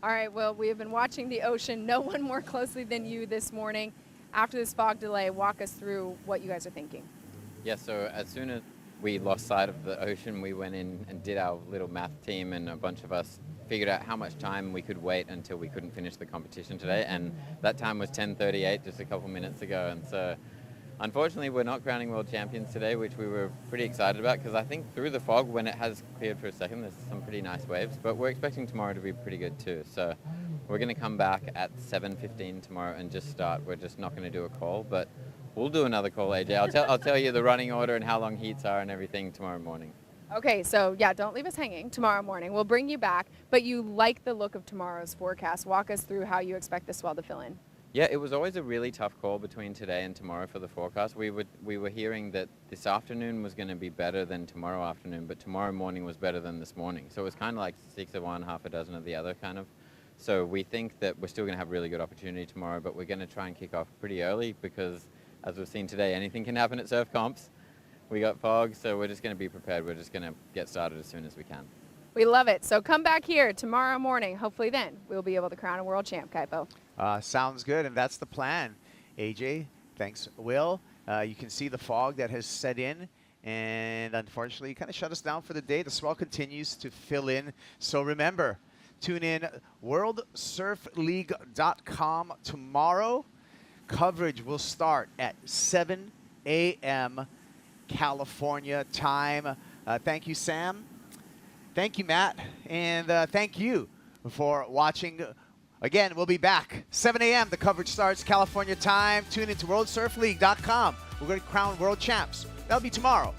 [SPEAKER 5] All right, Will, we have been watching the ocean, no one more closely than you this morning. After this fog delay, walk us through what you guys are thinking.
[SPEAKER 6] Yeah, so as soon as we lost sight of the ocean, we went in and did our little math team, and a bunch of us figured out how much time we could wait until we couldn't finish the competition today, and that time was 10:38 just a couple minutes ago. And so unfortunately we're not crowning world champions today, which we were pretty excited about, because I think through the fog, when it has cleared for a second, there's some pretty nice waves, but we're expecting tomorrow to be pretty good too. So we're going to come back at 7:15 tomorrow and just start. We're just not going to do a call, but we'll do another call, AJ. I'll tell you the running order and how long heats are and everything tomorrow morning.
[SPEAKER 5] Okay, so yeah, don't leave us hanging tomorrow morning. We'll bring you back, but you like the look of tomorrow's forecast. Walk us through how you expect the swell to fill in.
[SPEAKER 6] Yeah, it was always a really tough call between today and tomorrow for the forecast. We were hearing that this afternoon was going to be better than tomorrow afternoon, but tomorrow morning was better than this morning. So it was kind of like 6 of one, half a dozen of the other kind of. So we think that we're still going to have really good opportunity tomorrow, but we're going to try and kick off pretty early because, as we've seen today, anything can happen at surf comps. We got fog, so we're just going to be prepared. We're just going to get started as soon as we can.
[SPEAKER 5] We love it. So come back here tomorrow morning. Hopefully then we'll be able to crown a world champ, Kaipo.
[SPEAKER 1] Sounds good, and that's the plan. AJ, thanks, Will. You can see the fog that has set in, and unfortunately kind of shut us down for the day. The swell continues to fill in. So remember, tune in worldsurfleague.com tomorrow. Coverage will start at 7 a.m. California time. Thank you, Sam. Thank you, Matt. And thank you for watching. Again, we'll be back 7 a.m. The coverage starts California time. Tune into WorldSurfLeague.com. We're going to crown world champs. That'll be tomorrow.